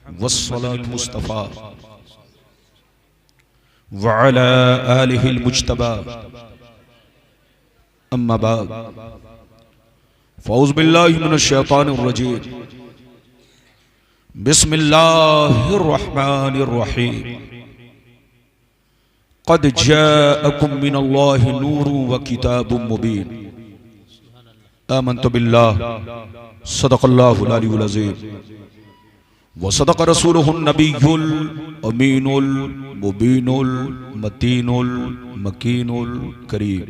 वस्सलाल मुस्तफ़ा व अला आलिहिल मुज्तबा अम्मा बाद फ़ौज़ बिल्लाहि मिनश शैतानिर रजीम बिस्मिल्लाहिर रहमानिर रहीम क़द जाअकुम मिनल्लाहि नूरुन व किताबुम मुबीन आमन्तु बिल्लाहि सदक़ल्लाहुल अलीयुल अज़ीम व सदक़ रसूलुहुन नबियुल अमीनुल मुबीनुल मतीनुल मकीनुल करीम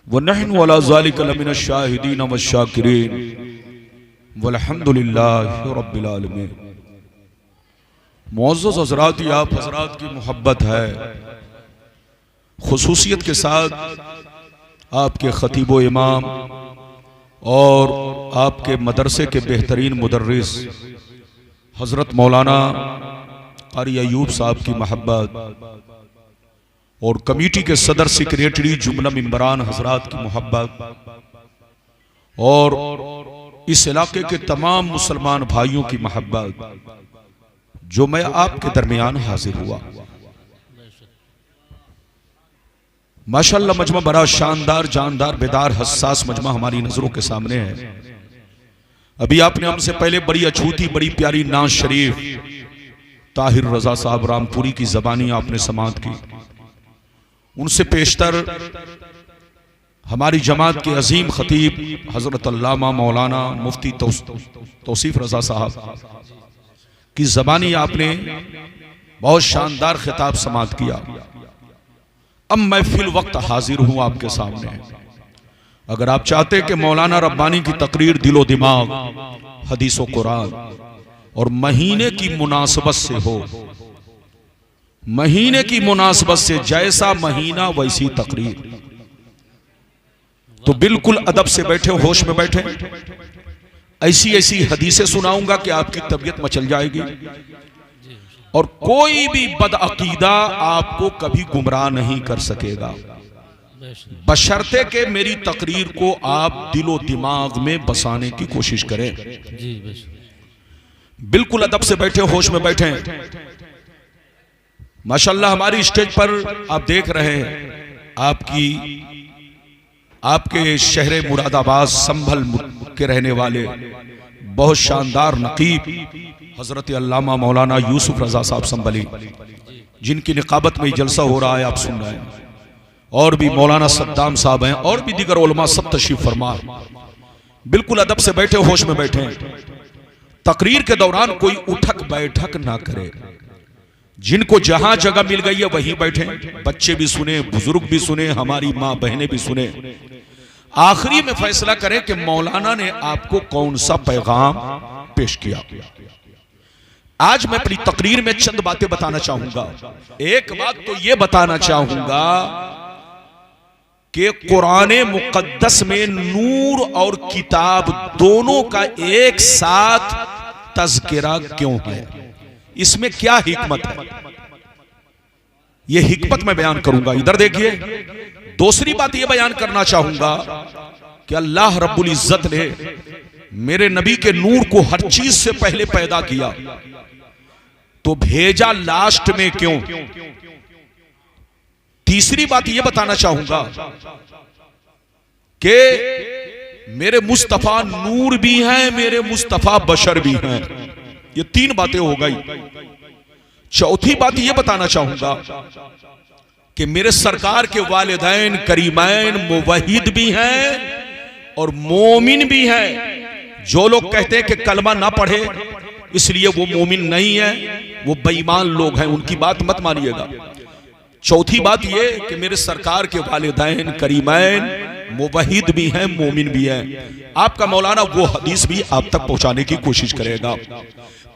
व नहनु अला ज़ालिका लमिनश शाहिदीन वश शाकिरीन वल्हम्दुलिल्लाहि रब्बिल आलमीन। मुअज़्ज़ज़ हज़रात, आप हज़रात की मोहब्बत है, खुसूसियत के साथ आपके खतीब व इमाम और आपके मदरसे के बेहतरीन मुदर्रिस हज़रत मौलाना क़ारी अय्यूब साहब की मोहब्बत और कमेटी के सदर सेक्रेटरी जुमला मेंबरान हज़रात की मोहब्बत और इस इलाके के तमाम मुसलमान भाइयों की मोहब्बत जो मैं आपके दरमियान हाजिर हुआ। माशाअल्लाह मजमा बड़ा शानदार, जानदार, बेदार, हसास मजमा हमारी नजरों के सामने है। अभी आपने हमसे पहले बड़ी अछूती, बड़ी प्यारी नाज शरीफ ताहिर रजा साहब रामपुरी की जबानी आपने समाअत की। उनसे पेशतर हमारी जमात के अजीम खतीब हजरत अल्लामा मौलाना मुफ्ती तौसीफ रजा साहब की जबानी आपने बहुत शानदार खिताब समाअत किया। अब मैं फिल वक्त हाजिर हूं आपके सामने। अगर आप चाहते कि मौलाना रब्बानी की तकरीर दिलो दिमाग, हदीस व कुरान और महीने की मुनासबत से हो, महीने की मुनासबत से जैसा महीना वैसी तकरीर, तो बिल्कुल अदब से बैठे, होश में बैठे। ऐसी ऐसी हदीसें सुनाऊंगा कि आपकी तबीयत मचल जाएगी और कोई भी बदअकीदा आपको कभी गुमराह नहीं कर सकेगा, बशर्ते के मेरी तकरीर को आप दिलो दिमाग में बसाने की कोशिश करें। बिल्कुल अदब से बैठे, होश में बैठे। माशाअल्लाह हमारी स्टेज पर आप देख रहे हैं आपके शहर मुरादाबाद संभल के रहने वाले बहुत शानदार नकीब हजरत अल्लामा मौलाना यूसुफ रजा साहब संभली, जिनकी निकाबत में जलसा हो रहा है, आप सुन रहे हैं। और भी मौलाना सद्दाम साहब हैं और भी दीगर उलमा सब तशरीफ फरमा। बिल्कुल अदब से बैठे, होश में बैठे। तकरीर के दौरान कोई उठक बैठक ना करे। जिनको जहां जगह मिल गई है वहीं बैठे। बच्चे भी सुने, बुजुर्ग भी सुने, हमारी माँ बहनें भी सुने। आखिरी में फैसला करें कि मौलाना ने आपको कौन सा पैगाम पेश किया। आज मैं अपनी तकरीर में चंद बातें बताना चाहूंगा। एक बात तो यह बताना चाहूंगा कि कुरान मुकद्दस में नूर और किताब दोनों का एक साथ तज़किरा क्यों है, इसमें क्या हिकमत है, यह हिकमत मैं बयान करूंगा। इधर देखिए। दूसरी बात यह बयान करना चाहूंगा कि अल्लाह रब्बुल इज्जत ने मेरे नबी के नूर को हर चीज से पहले पैदा किया, तो भेजा लास्ट में क्यों। तीसरी बात यह बताना चाहूंगा कि मेरे मुस्तफा नूर भी हैं, मेरे मुस्तफा बशर भी हैं। ये तीन बातें हो गई। चौथी बात यह बताना चाहूंगा कि मेरे सरकार के वालिदैन करीमैन मुवहिद भी हैं और मोमिन भी हैं। जो लोग कहते हैं कि कलमा ना पढ़े इसलिए वो मोमिन नहीं है, वो बेईमान लोग हैं, उनकी बात मत मानिएगा। चौथी बात यह कि मेरे सरकार के वालिदैन करीमैन मुवहिद भी हैं, मोमिन भी हैं। आपका मौलाना वो हदीस भी आप तक पहुंचाने की कोशिश करेगा।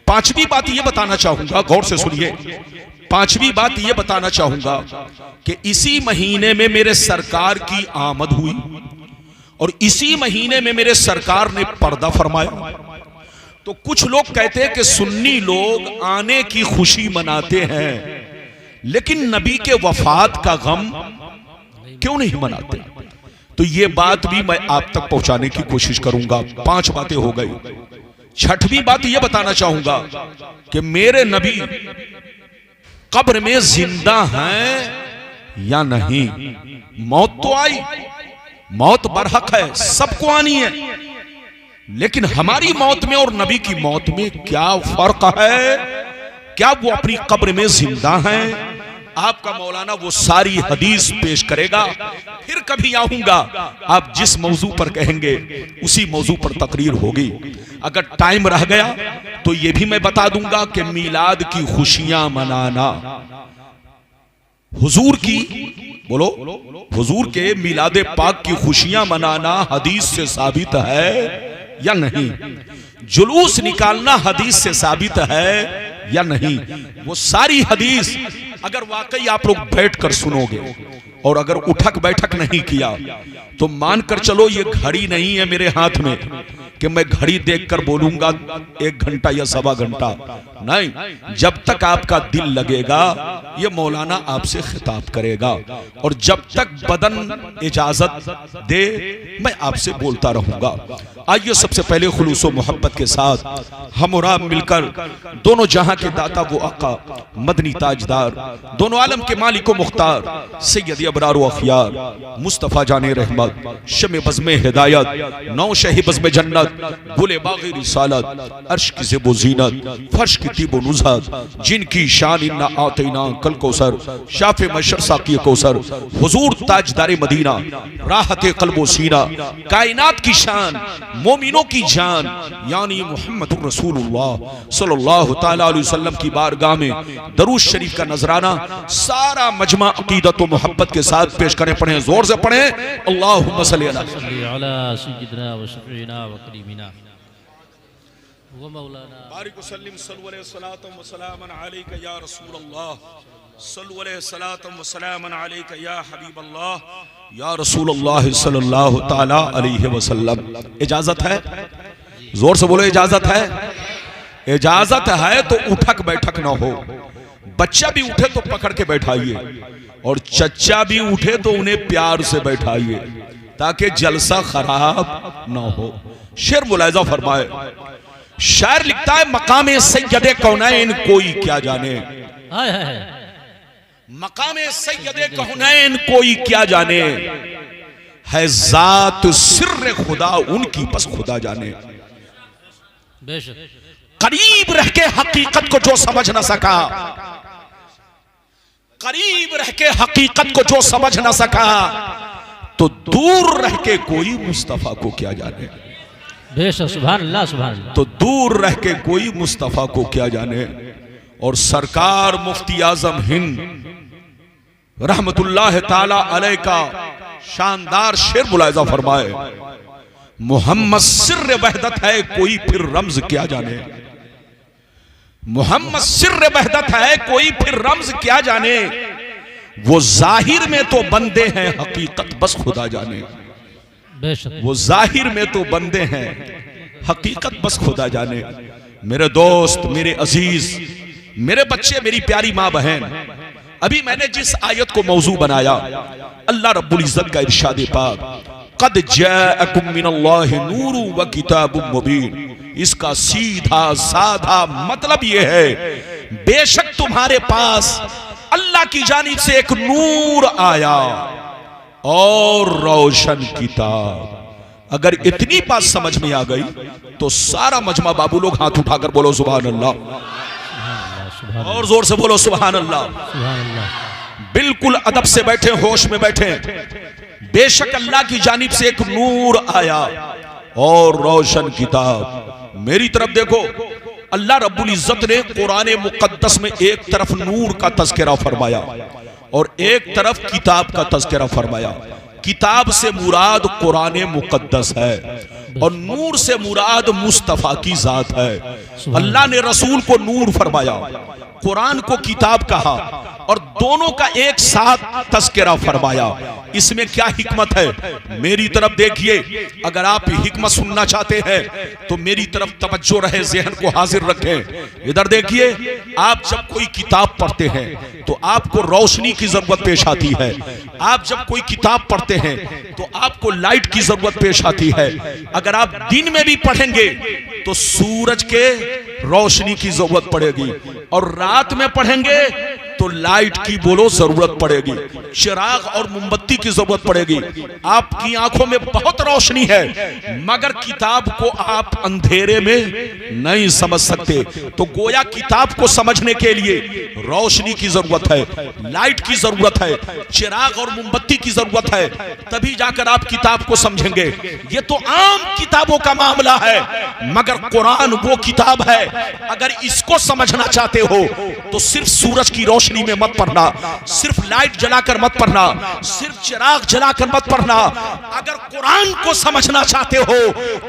पांचवी बात यह बताना चाहूंगा, गौर से सुनिए। पांचवी बात यह बताना चाहूंगा कि इसी महीने में मेरे सरकार की आमद हुई और इसी महीने में मेरे सरकार ने पर्दा फरमाया। तो कुछ लोग कहते हैं कि सुन्नी लोग आने की खुशी मनाते हैं लेकिन नबी के वफात का गम क्यों नहीं मनाते। तो ये बात भी मैं आप तक पहुंचाने की कोशिश करूंगा। 5 बातें हो गई। छठवीं बात यह बताना चाहूंगा कि मेरे नबी कब्र में जिंदा हैं या नहीं। मौत तो आई, मौत बरहक है, सबको आनी है, लेकिन हमारी मौत में और नबी की मौत में क्या फर्क है? क्या वो अपनी कब्र में जिंदा हैं? आपका मौलाना वो सारी हदीस पेश करेगा। फिर कभी आऊंगा, आप जिस मौजू पर कहेंगे उसी मौजू पर तकरीर होगी। अगर टाइम रह गया तो ये भी मैं बता दूंगा कि मीलाद की खुशियां मनाना, हुजूर की, बोलो, हुजूर के मीलादे पाक की खुशियां मनाना हदीस से साबित है या नहीं? जुलूस निकालना हदीस से साबित है या नहीं? वो सारी हदीस अगर वाकई आप लोग बैठकर सुनोगे और अगर उठक बैठक नहीं किया तो मानकर चलो ये घड़ी नहीं है मेरे हाथ में कि मैं घड़ी देखकर बोलूंगा 1 घंटा या सवा घंटा। नहीं, जब तक आपका दिल लगेगा ये मौलाना आपसे खिताब करेगा, और जब तक बदन इजाजत दे मैं आपसे बोलता रहूंगा। आइए सबसे पहले खुलूस व मोहब्बत के साथ हम और आप मिलकर दोनों जहां के दाता वो आका मदनी ताजदार, दोनों आलम के मालिक व मुख्तार सैयद अबरार व अखियार मुस्तफा जाने रहमत, शमे बज़्मे हिदायत, नौ शही बज़्मे जन्नत, गुले बाग़ी रिसालत, अर्श की ज़ेबो ज़ीनत, फर्श की तीबो नुज़हत, जिनकी शान इन्ना आतैना कल कौसर, शाफ़े मशर साक़ी कौसर, हुज़ूर ताजदारे मदीना, राहते क़ल्बो सीना, कायनात की शान, मोमिनों की जान, यानी मुहम्मदुर रसूलुल्लाह सल्लल्लाहु तआला अलैहि वसल्लम की बारगाह में दरूद शरीफ का नजराना सारा मजमा अकीदत व मोहब्बत के साथ पेश करें। पढ़ें, जोर से पढ़ें, अल्लाहुम्मा सल्ली अला सय्यिदिना व शफीना व करीमिना व मौलाना बारिक व सल्लिम सल्लल्लाहु अलैहि व सल्लम अलैका या रसूलल्लाह, सल्लल्लाहु अलैहि व सल्लम अलैका या हबीबल्लाह, या रसूलल्लाह सल्लल्लाहु तआला अलैहि वसल्लम। इजाजत है? जोर से बोलो, इजाजत है? इजाजत है तो उठक बैठक ना हो। बच्चा भी उठे तो पकड़ के बैठाइए, और चच्चा भी उठे तो उन्हें प्यार से बैठाइए ताकि जलसा खराब ना हो। शेर मुलाहिजा फरमाए, शायर लिखता है, मकामे सैयदे कौनैन कोई क्या जाने, मकामे सैयदे कौनैन कोई क्या जाने, है जात सिर्र खुदा उनकी बस खुदा जाने। करीब रह के हकीकत को जो समझ ना सका, करीब रह के हकीकत को जो समझ ना सका, तो दूर रह के कोई मुस्तफा को क्या जाने। बेशक, सुभान अल्लाह, सुभान अल्लाह। तो दूर रह के कोई मुस्तफा को क्या जाने। और सरकार मुफ्ती आजम हिंद रहमतुल्लाह ताला अलैह का शानदार शेर मुलाहिजा फरमाए, मोहम्मद सिर्र वहदत है कोई फिर रम्ज क्या जाने, मोहम्मद सिर्र वहदत है कोई फिर रम्ज क्या जाने, वो जाहिर में तो बंदे हैं हकीकत बस खुदा जाने। वो जाहिर में तो बंदे हैं हकीकत बस खुदा जाने। मेरे दोस्त, मेरे अजीज, मेरे बच्चे, मेरी प्यारी माँ बहन, अभी मैंने जिस आयत को मौजू बनाया, अल्लाह रब्बुल इज्जत का इरशाद पाक, क़द जाअकुम मिनल्लाहि नूरुन व किताबुम मुबीन, इसका सीधा साधा मतलब यह है, बेशक तुम्हारे पास अल्लाह की जानिब से एक नूर आया और रोशन किताब। अगर इतनी बात समझ में आ गई तो सारा मजमा बाबू लोग हाथ उठाकर बोलो सुभान अल्लाह, और जोर से बोलो सुभान अल्लाह। बिल्कुल अदब से बैठे, होश में बैठे। बेशक अल्लाह की जानिब से एक नूर आया और रोशन किताब। मेरी तरफ देखो, अल्लाह रब्बुल इज्जत ने कुरान मुकद्दस में एक तरफ नूर का तज़किरा फरमाया और एक तरफ किताब का तज़किरा फरमाया। किताब से मुराद कुरान मुकद्दस है और नूर से मुराद मुस्तफा की जात है। अल्लाह ने रसूल को नूर फरमाया, कुरान को किताब कहा और दोनों का एक साथ तज़किरा फरमाया। इसमें क्या हिकमत है? मेरी तरफ देखिए, अगर आप हिकमत सुनना चाहते हैं तो मेरी तरफ तवज्जो रहे, ज़हन को हाजिर रखें। इधर देखिए, आप जब कोई किताब पढ़ते हैं तो आपको रोशनी की जरूरत पेश आती है। आप जब कोई किताब पढ़ते हैं तो आपको लाइट की जरूरत पेश आती है। अगर आप दिन में भी पढ़ेंगे तो सूरज के रोशनी की जरूरत पड़ेगी, और रात में पढ़ेंगे तो लाइट की बोलो जरूरत पड़ेगी, चिराग और मोमबत्ती की जरूरत पड़ेगी। आपकी आंखों में बहुत रोशनी है, मगर किताब को आप अंधेरे में नहीं समझ सकते। तो गोया किताब को समझने के लिए रोशनी की जरूरत है, लाइट की जरूरत है, चिराग और मोमबत्ती की जरूरत है, तभी जाकर आप किताब को समझेंगे। ये तो आम किताबों का मामला है, मगर कुरान वो किताब है, अगर इसको समझना चाहते हो तो सिर्फ सूरज की रोशनी में मत पढ़ना, सिर्फ लाइट जलाकर मत पढ़ना, सिर्फ चिराग जलाकर मत पढ़ना। अगर कुरान को समझना चाहते हो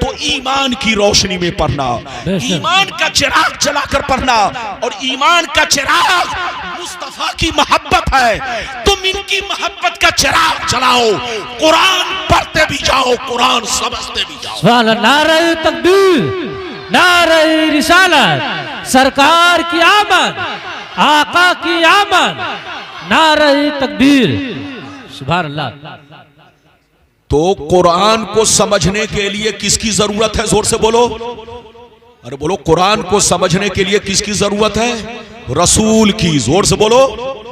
तो ईमान की रोशनी में पढ़ना, ईमान का चिराग जलाकर पढ़ना। और ईमान का चिराग मुस्तफा की मोहब्बत है, तुम इनकी मोहब्बत का चिराग जलाओ, कुरान पढ़ते भी जाओ, कुरान समझते भी जाओ। सुभान अल्लाह। नारे तकबीर, नारे रिसालत, सरकार की आमद, आका की आमद, नारे तकबीर। सुभान अल्लाह। तो कुरान को समझने के लिए किसकी जरूरत है? जोर से बोलो, अरे बोलो, कुरान को समझने के लिए किसकी जरूरत है? रसूल की। जोर से बोलो,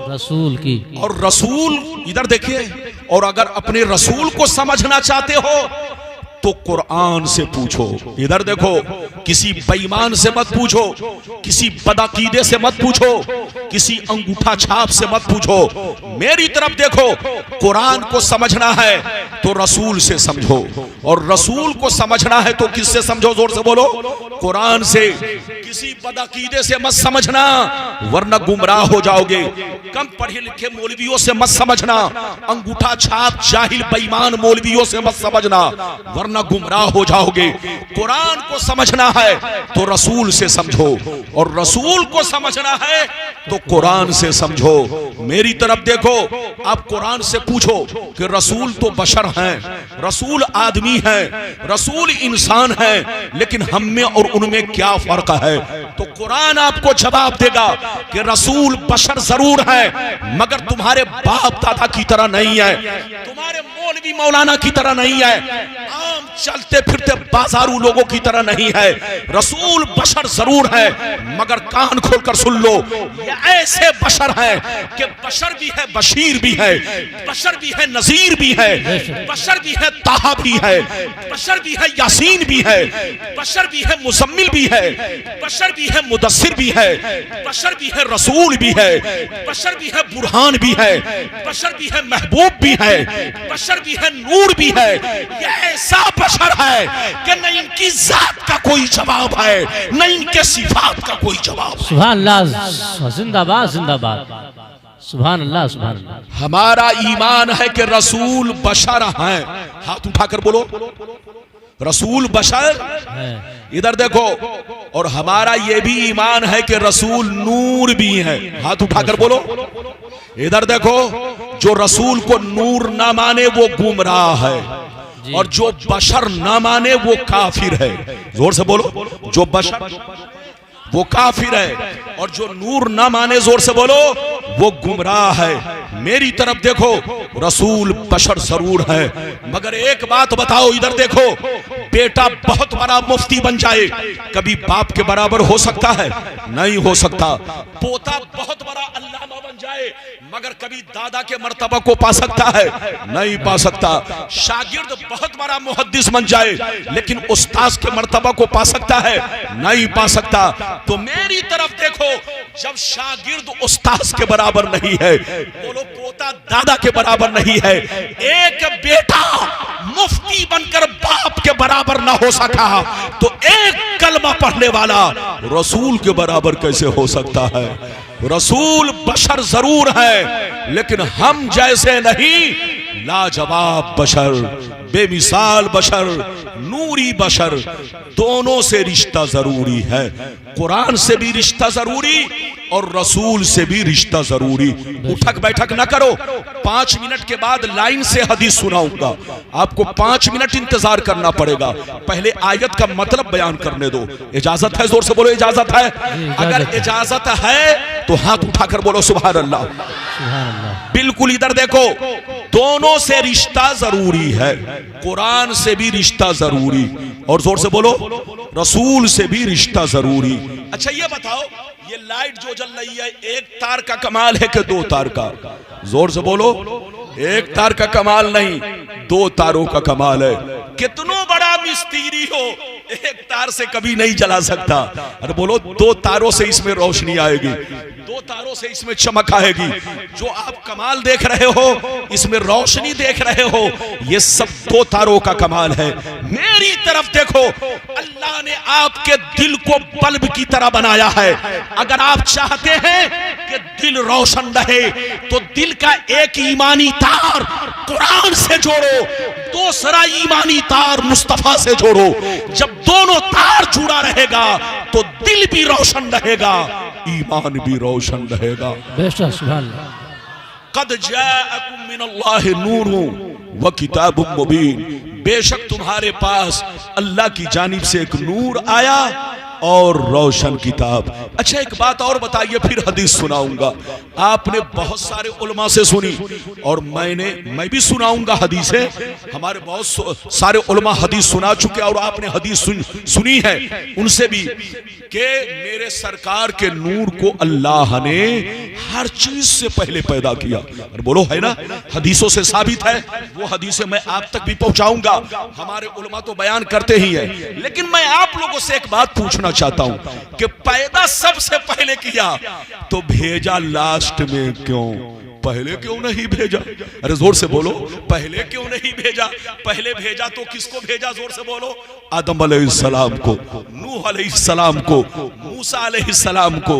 रसूल की। और रसूल, इधर देखिए, और अगर अपने रसूल को समझना चाहते हो तो कुरान से पूछो। इधर देखो, किसी बेईमान से मत पूछो, किसी बदअकीदे से मत पूछो, किसी अंगूठा छाप से मत पूछो, मेरी तरफ देखो। कुरान को समझना है तो रसूल से समझो, और रसूल को समझना है तो किससे समझो? जोर से बोलो, कुरान से। किसी बदअकीदे से मत समझना, वरना गुमराह हो जाओगे। कम पढ़े लिखे मौलवियों से मत समझना, अंगूठा छाप जाहिल बेईमान मौलवियों से मत समझना, वरना गुमराह हो जाओगे। कुरान को समझना है तो रसूल से समझो, और रसूल को समझना है तो कुरान से समझो। मेरी तरफ देखो, आप कुरान से पूछो कि रसूल तो बशर हैं, रसूल आदमी हैं, रसूल इंसान हैं, लेकिन हम में और उनमें क्या फर्क है? तो कुरान आपको जवाब देगा कि रसूल बशर जरूर है, मगर तुम्हारे बाप दादा की तरह नहीं है, तुम्हारे मौलवी मौलाना की तरह नहीं है, आम चलते फिरते बाजारू लोगों की तरह नहीं है। रसूल बशर जरूर है, मगर कान खोलकर सुन लो, ये ऐसे बशर हैं कि बशर भी है, बशीर भी है, बशर भी है, नजीर भी है, बशर भी है, ताहा भी है, बशर भी है, यासीन भी है, बशर भी है, मुजम्मिल भी है, बशर भी है, मुदस्सिर भी है, बशर भी है, रसूल भी है, बशर भी है, बुरहान भी है, बशर भी है, महबूब भी है, बशर भी है, नूर भी है। ये ऐसा बशर है कि न इनकी जात का कोई जवाब है, न इनके सिफात का कोई जवाब है। सुभान अल्लाह, जिंदाबाद जिंदाबाद। सुभान अल्लाह, सुभान अल्लाह। हमारा ईमान है कि रसूल बशर हैं। हाथ उठाकर बोलो, रसूल बशर है। इधर देखो, और हमारा ये भी ईमान है कि रसूल नूर भी है। हाथ उठाकर बोलो। इधर देखो, जो रसूल को नूर ना माने वो गुमराह है, और जो बशर ना माने वो काफिर है। जोर से बोलो, जो बशर वो काफिर है, और जो नूर ना माने, जोर से बोलो, वो गुमराह है। मेरी तरफ देखो, रसूल बशर जरूर है, मगर एक बात बताओ, इधर देखो, बेटा बहुत बड़ा मुफ्ती बन जाए, कभी बाप के बराबर हो सकता है? नहीं हो सकता। पोता बहुत बड़ा अल्लामा बन जाए, मगर कभी दादा के मर्तबा को पा सकता है? नहीं पा सकता। शागिर्द बहुत बड़ा मुहद्दिस बन जाए, लेकिन उस्ताद के मर्तबा को पा सकता है? नहीं पा सकता। तो मेरी तरफ देखो, जब शागिर्द उस्ताद के बराबर नहीं है, बोलो पोता दादा के बराबर नहीं है, एक बेटा मुफ्ती बनकर बाप के बराबर ना हो सका, तो एक कलमा पढ़ने वाला रसूल के बराबर कैसे हो सकता है? रसूल बशर जरूर है, लेकिन हम जैसे नहीं, लाजवाब बशर, बेमिसाल बशर, नूरी बशर, दोनों से रिश्ता जरूरी है। कुरान से भी रिश्ता जरूरी और रसूल से भी रिश्ता जरूरी। उठक बैठक ना करो, 5 मिनट के बाद लाइन से हदीस सुनाऊंगा। आपको 5 मिनट इंतजार करना पड़ेगा। पहले आयत का मतलब बयान करने दो। इजाजत है? जोर से बोलो इजाजत है। अगर इजाजत है तो हाथ उठाकर बोलो सुभान अल्लाह। बिल्कुल इधर देखो, दोनों से रिश्ता जरूरी है। कुरान से भी रिश्ता जरूरी, और जोर से बोलो रसूल से भी रिश्ता जरूरी। अच्छा ये बताओ, ये लाइट जो जल रही है, एक तार का कमाल है कि 2 तार का? जोर से बोलो, एक तार का कमाल नहीं, 2 तारों का कमाल है। कितनो बड़ा मिस्त्री हो, एक तार से कभी नहीं जला सकता। अरे बोलो 2 तारों से इसमें रोशनी आएगी, 2 तारों से इसमें चमक आएगी। जो आप कमाल देख रहे हो, इसमें रोशनी देख रहे हो, ये सब 2 तारों का कमाल है। मेरी तरफ देखो, अल्लाह ने आपके दिल को बल्ब की तरह बनाया है। अगर आप चाहते हैं कि दिल रोशन रहे, तो दिल का एक ईमानी तार कुरान से जोड़ो, दूसरा ईमानी तार मुस्तफा से जोड़ो। जब दोनों तार जुड़ा रहेगा तो दिल भी रोशन रहेगा, ईमान भी रोशन रहेगा। बेशक सुभान अल्लाह। कद जाअकुम मिनल्लाहि नूरुन व किताबुम मुबीन, बेशक तुम्हारे पास अल्लाह की जानिब से एक नूर आया और रोशन किताब। अच्छा एक बात और बताइए, फिर हदीस सुनाऊंगा। आपने बहुत सारे उलमा से सुनी और मैं भी सुनाऊंगा हदीसें। हमारे बहुत सारे उलमा हदीस सुना चुके और आपने हदीस सुनी है उनसे भी, कि मेरे सरकार के नूर को अल्लाह ने हर चीज से पहले पैदा किया। और बोलो है ना, हदीसों से साबित है। वो हदीसें मैं आप तक भी पहुंचाऊंगा। हमारे उलमा तो बयान करते ही है, लेकिन मैं आप लोगों से एक बात पूछना चाहता हूं कि पैदा सबसे पहले किया तो भेजा लास्ट में क्यों? पहले क्यों नहीं भेजा? अरे जोर से बोलो, पहले क्यों नहीं भेजा? पहले भेजा तो किसको भेजा? जोर से बोलो, आदम अलैहिस्सलाम को, नूह अलैहिस्सलाम को, मूसा अलैहिस्सलाम को,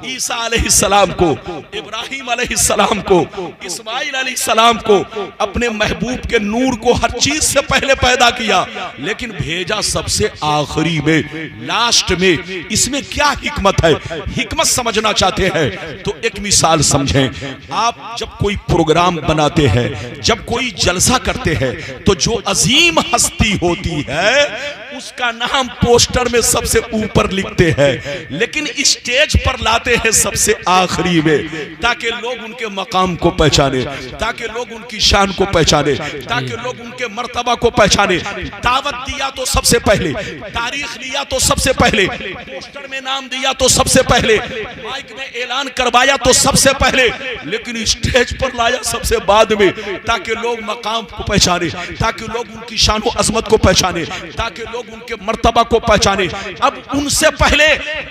ईसा अलैहिस्सलाम को, इब्राहिम अलैहिस्सलाम को, इस्माइल अलैहिस्सलाम को। अपने महबूब के नूर को हर चीज से पहले पैदा किया, लेकिन भेजा सबसे आखिरी में, लास्ट में। इसमें क्या हिकमत है? हिकमत समझना चाहते हैं तो एक मिसाल समझें। आप जब कोई प्रोग्राम बनाते हैं, जब कोई जलसा करते हैं, तो जो अजीम हस्ती होती है उसका नाम पोस्टर में सबसे ऊपर लिखते हैं, लेकिन स्टेज पर लाते हैं सबसे आखिरी में, ताकि लोग उनके मकाम को पहचाने, ताकि लोग उनकी शान को पहचाने, ताकि लोग उनके मर्तबा को पहचाने। दावत दिया तो सबसे पहले, तारीख लिया तो सबसे पहले, पोस्टर में नाम दिया तो सबसे पहले, माइक में ऐलान करवाया तो सबसे पहले, लेकिन स्टेज पर लाया सबसे बाद में, ताकि लोग मकाम को पहचाने, ताकि लोग उनकी शान व अजमत को पहचाने, ताकि लोग उनके मर्तबा को पहचाने। अब उनसे पहले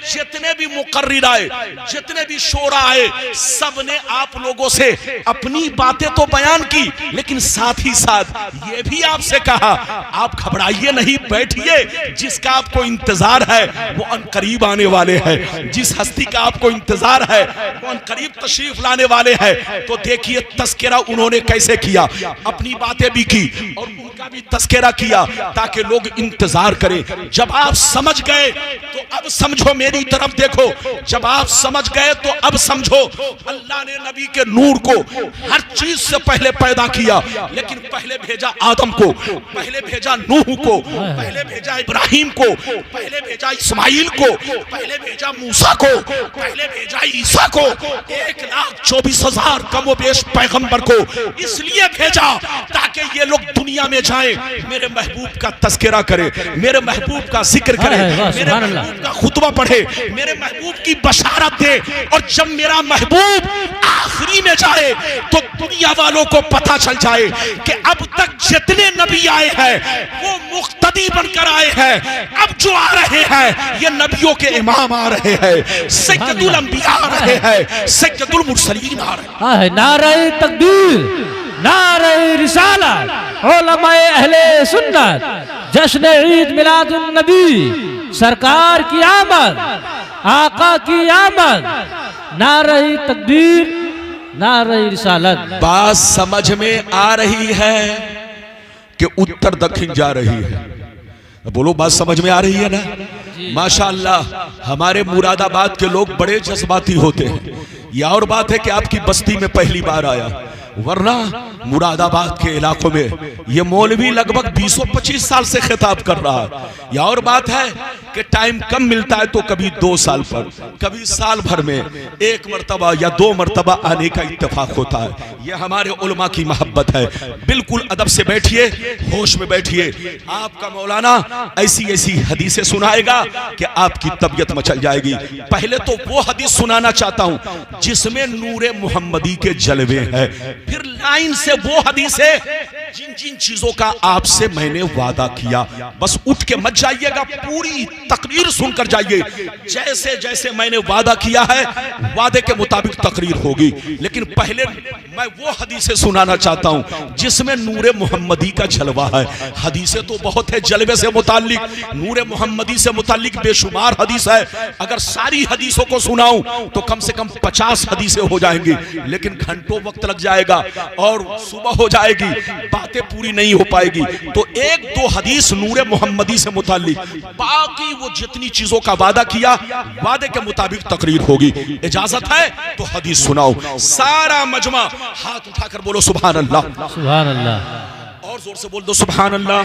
जितने भी मुकर्रिर आए, जितने भी शोरा आए, सब ने आप लोगों से अपनी बातें तो बयान की, लेकिन साथ ही साथ ये भी आपसे कहा, आप घबराइए नहीं, बैठिए, जिसका आपको इंतजार है वो अनकरीब आने वाले हैं, जिस हस्ती का आपको इंतजार है वो अनकरीब तशरीफ लाने वाले हैं। तो देखिए तस्करा उन्होंने कैसे किया, अपनी बातें भी की और उनका भी तस्करा किया, ताकि लोग इंतजार करें। जब आप समझ गए तो अब समझो, मेरी तरफ देखो, जब आप समझ गए तो अब समझो, अल्लाह ने नबी के नूर को हर चीज से पहले पैदा किया, लेकिन पहले भेजा आदम को, पहले भेजा नूह को, पहले भेजा इब्राहिम को, पहले भेजा इस्माइल को, पहले भेजा मूसा को, पहले भेजा ईसा को, 1,24,000 कम बेश पैगंबर को इसलिए भेजा ताकि ये लोग दुनिया में जाएं, मेरे महबूब का तस्करा करें, मेरे महबूब का जिक्र करें, मेरे महबूब का खुतबा पढ़े, मेरे महबूब की बशारत दे। और जब मेरा महबूब आखिरी में जाए तो दुनिया वालों को पता चल जाए कि अब तक जितने नबी आए हैं वो मुक्तदी बनकर आए हैं, अब जो आ रहे हैं ये नबियों के इमाम आ रहे हैं, सैयदुल अंबिया आ रहे हैं, सैयदुल मुरसलीन आ रहे हैं। नारे तकबीर, नारे रिसालत, उलमाए अहले सुन्नत, जश्न ईद मिलादुन नबी, सरकार की आमद, आका की आमद, नारे तकबीर, नारे रिसालत। बात समझ में आ रही है कि उत्तर दक्षिण जा रही है? बोलो बात समझ में आ रही है ना? माशाअल्लाह हमारे मुरादाबाद के लोग बड़े जज्बाती होते हैं। यह और बात है कि आपकी बस्ती में पहली बार आया, वरना मुरादाबाद के इलाकों में ये मौलवी लगभग 20-25 साल से खिताब कर रहा है। यह और बात है कि टाइम कम मिलता है तो कभी 2 साल पर, कभी साल भर में 1 मरतबा या 2 मरतबा आने का इत्तेफाक होता है। यह हमारे उलमा की मोहब्बत है। बिल्कुल अदब से बैठिए, होश में बैठिए। आपका मौलाना ऐसी ऐसी हदीसें सुनाएगा कि आपकी तबीयत मचल जाएगी। पहले तो वो हदीस सुनाना चाहता हूं जिसमें नूरे मुहम्मदी के जलवे हैं, फिर लाइन से वो हदीसें जिन जिन चीजों का आपसे मैंने वादा किया। बस उठ के मत जाइएगा, पूरी तकरीर सुनकर जाइए। जैसे जैसे मैंने वादा किया है वादे के मुताबिक तकरीर होगी। लेकिन पहले मैं वो हदीसें सुनाना चाहता हूं जिसमें नूरे मुहम्मदी का जलवा है। हदीसें तो बहुत है जलवे से मुताल्लिक, नूरे मुहम्मदी से मुताल्लिक बेशुमार हदीस है। अगर सारी हदीसों को सुनाऊं तो कम से कम 50 हदीसें हो जाएंगी, लेकिन घंटों वक्त लग जाएगा और सुबह हो जाएगी, बातें पूरी नहीं हो पाएगी। तो 1-2 हदीस नूरे मुहम्मदी से मुताल्लिक, बाकी वो जितनी चीजों का वादा किया वादे के मुताबिक तकरीर होगी। इजाजत है तो हदीस सुनाओ। सारा मजमा हाथ उठाकर बोलो सुभान अल्लाह। सुभान अल्लाह। और जोर से बोल दो सुभान अल्लाह,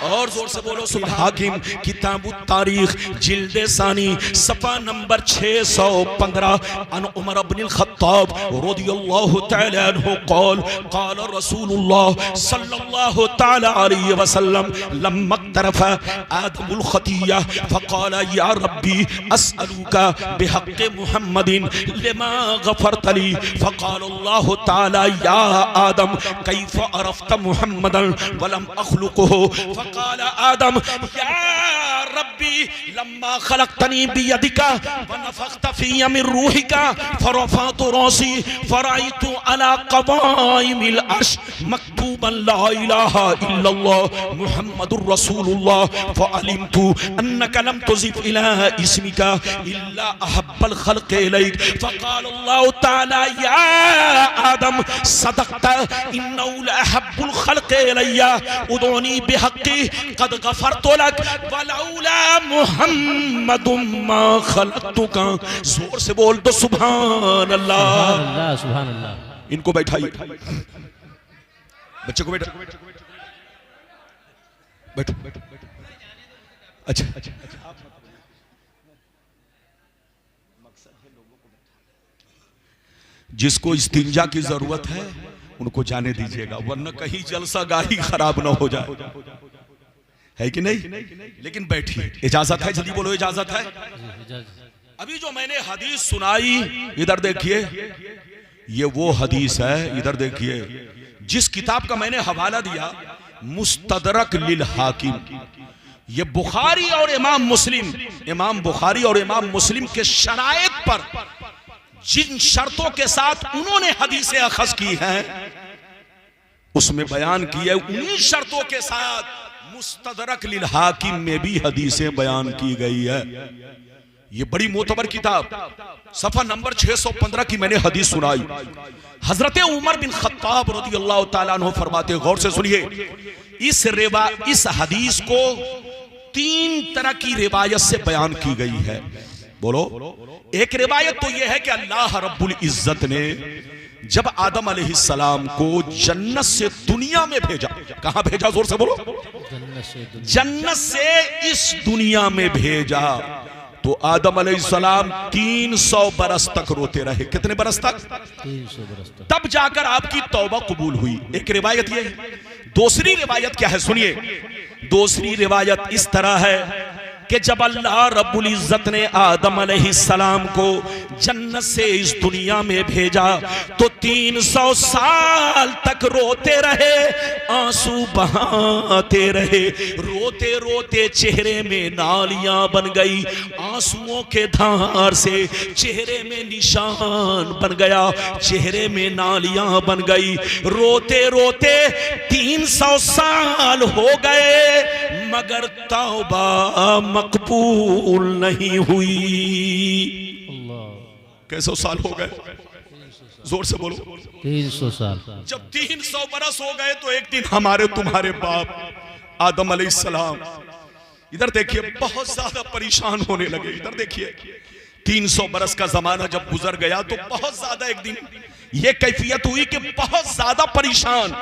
और जोर से बोलो सुभान। हाकिम किताबुत तारीख जिल्द सानी सफा नंबर 615 अन उमर इब्न खत्ताब रदियल्लाहु तआला अन्हु क़ाल क़ाल रसूलुल्लाह सल्लल्लाहु तआला अलैहि वसल्लम लम्मा तरफा आदमुल खतिया फ़क़ाल या रब्बी अस्अलुका बिहक़्क़ि मुहम्मदिन लिमा गफ़रत ली फ़क़ाल अल्लाहु तआला या आदम कैफ़ अरफ़्त मुहम्मदन वलम अख़्लुक़हु फ़क़ाल आदम या रब्बी लम्मा खलक़तनी बियदिका वनफ़ख़्त फ़ीय मिन रूहिका फ़रफ़अतु रासी फ़रअयतु अला क़वाइमिल अर्श मक्तूबन ला इलाहा इल्लल्लाह मुहम्मदुर रसूलुल्लाह फ़अलिमतु अन्नका लम तुज़िफ़ इला इस्मिका इल्ला अहब्बल ख़ल्क़ि इलैक फ़क़ाल अल्लाहु तआला या आदम सदक़ता इन्नहु लअहब्बुल ख़ल्क़ि इलैया उदूनी बिहक़्क़ि क़द गफ़रतु लक वलौला मुहम्मदुम मा खलक़तुका। जोर से बोल दो सुभान अल्लाह। सुभान अल्लाह। इनको बैठाइए, बच्चे को बैठो, बैठो बैठो। अच्छा अच्छा, जिसको इस्तिंजा की जरूरत है उनको जाने दीजिएगा, वरना कहीं जलसा गाही खराब ना हो जाए, है कि नहीं? लेकिन बैठिए, इजाजत है? जल्दी बोलो इजाजत है। अभी जो मैंने हदीस सुनाई, इधर देखिए, ये वो हदीस है, इधर देखिए, जिस किताब का मैंने हवाला दिया मुस्तदरक लिल हाकिम, ये बुखारी और इमाम मुस्लिम, इमाम बुखारी और इमाम मुस्लिम के शरायत पर जिन शर्तों के साथ उन्होंने हदीसें अखज़ की हैं उसमें बयान की है, उन्हीं शर्तों के साथ मुस्तदरक लिल हाकिम में भी हदीसें बयान की गई है। ये बड़ी मोतबर किताब, सफा नंबर 615 की मैंने हदीस सुनाई। हजरत उमर बिन खत्ताब रदियल्लाहु ताला अन्हु फरमाते, गौर से सुनिए, इस हदीस को 3 तरह की रिवायत से बयान की गई है। बोलो, एक रिवायत तो यह है कि अल्लाह रब्बुल इज्जत ने जब आदम अलैहिस्सलाम को जन्नत से दुनिया में भेजा, कहां भेजा? जोर से बोलो। जन्नत से इस दुनिया में भेजा तो आदम अलैहिस्सलाम 300 बरस तक रोते रहे। कितने बरस तक? 300 बरस तक। तब जाकर आपकी तौबा कबूल हुई। एक रिवायत ये है। दूसरी रिवायत क्या है? सुनिए, दूसरी रिवायत इस तरह है कि जब अल्लाह रब्बुल इज्जत ने आदम अलैहिस्सलाम को जन्नत से इस दुनिया में भेजा तो 300 साल तक रोते रहे, आंसू बहाते रहे, रोते रोते चेहरे में नालियां बन गई, आंसुओं के धार से चेहरे में निशान बन गया, चेहरे में नालियां बन गई, रोते रोते 300 साल हो गए मगर तौबा मकबूल नहीं हुई। कैसे साल हो गए? जोर से बोलो। 300 साल। जब 300 बरस हो गए तो एक दिन हमारे तुम्हारे बाप आदम अलैहिस्सलाम, इधर देखिए, बहुत ज्यादा परेशान होने लगे। इधर देखिए, 300 बरस का जमाना जब गुजर गया तो बहुत ज्यादा एक दिन ये कैफियत हुई कि बहुत ज्यादा परेशान,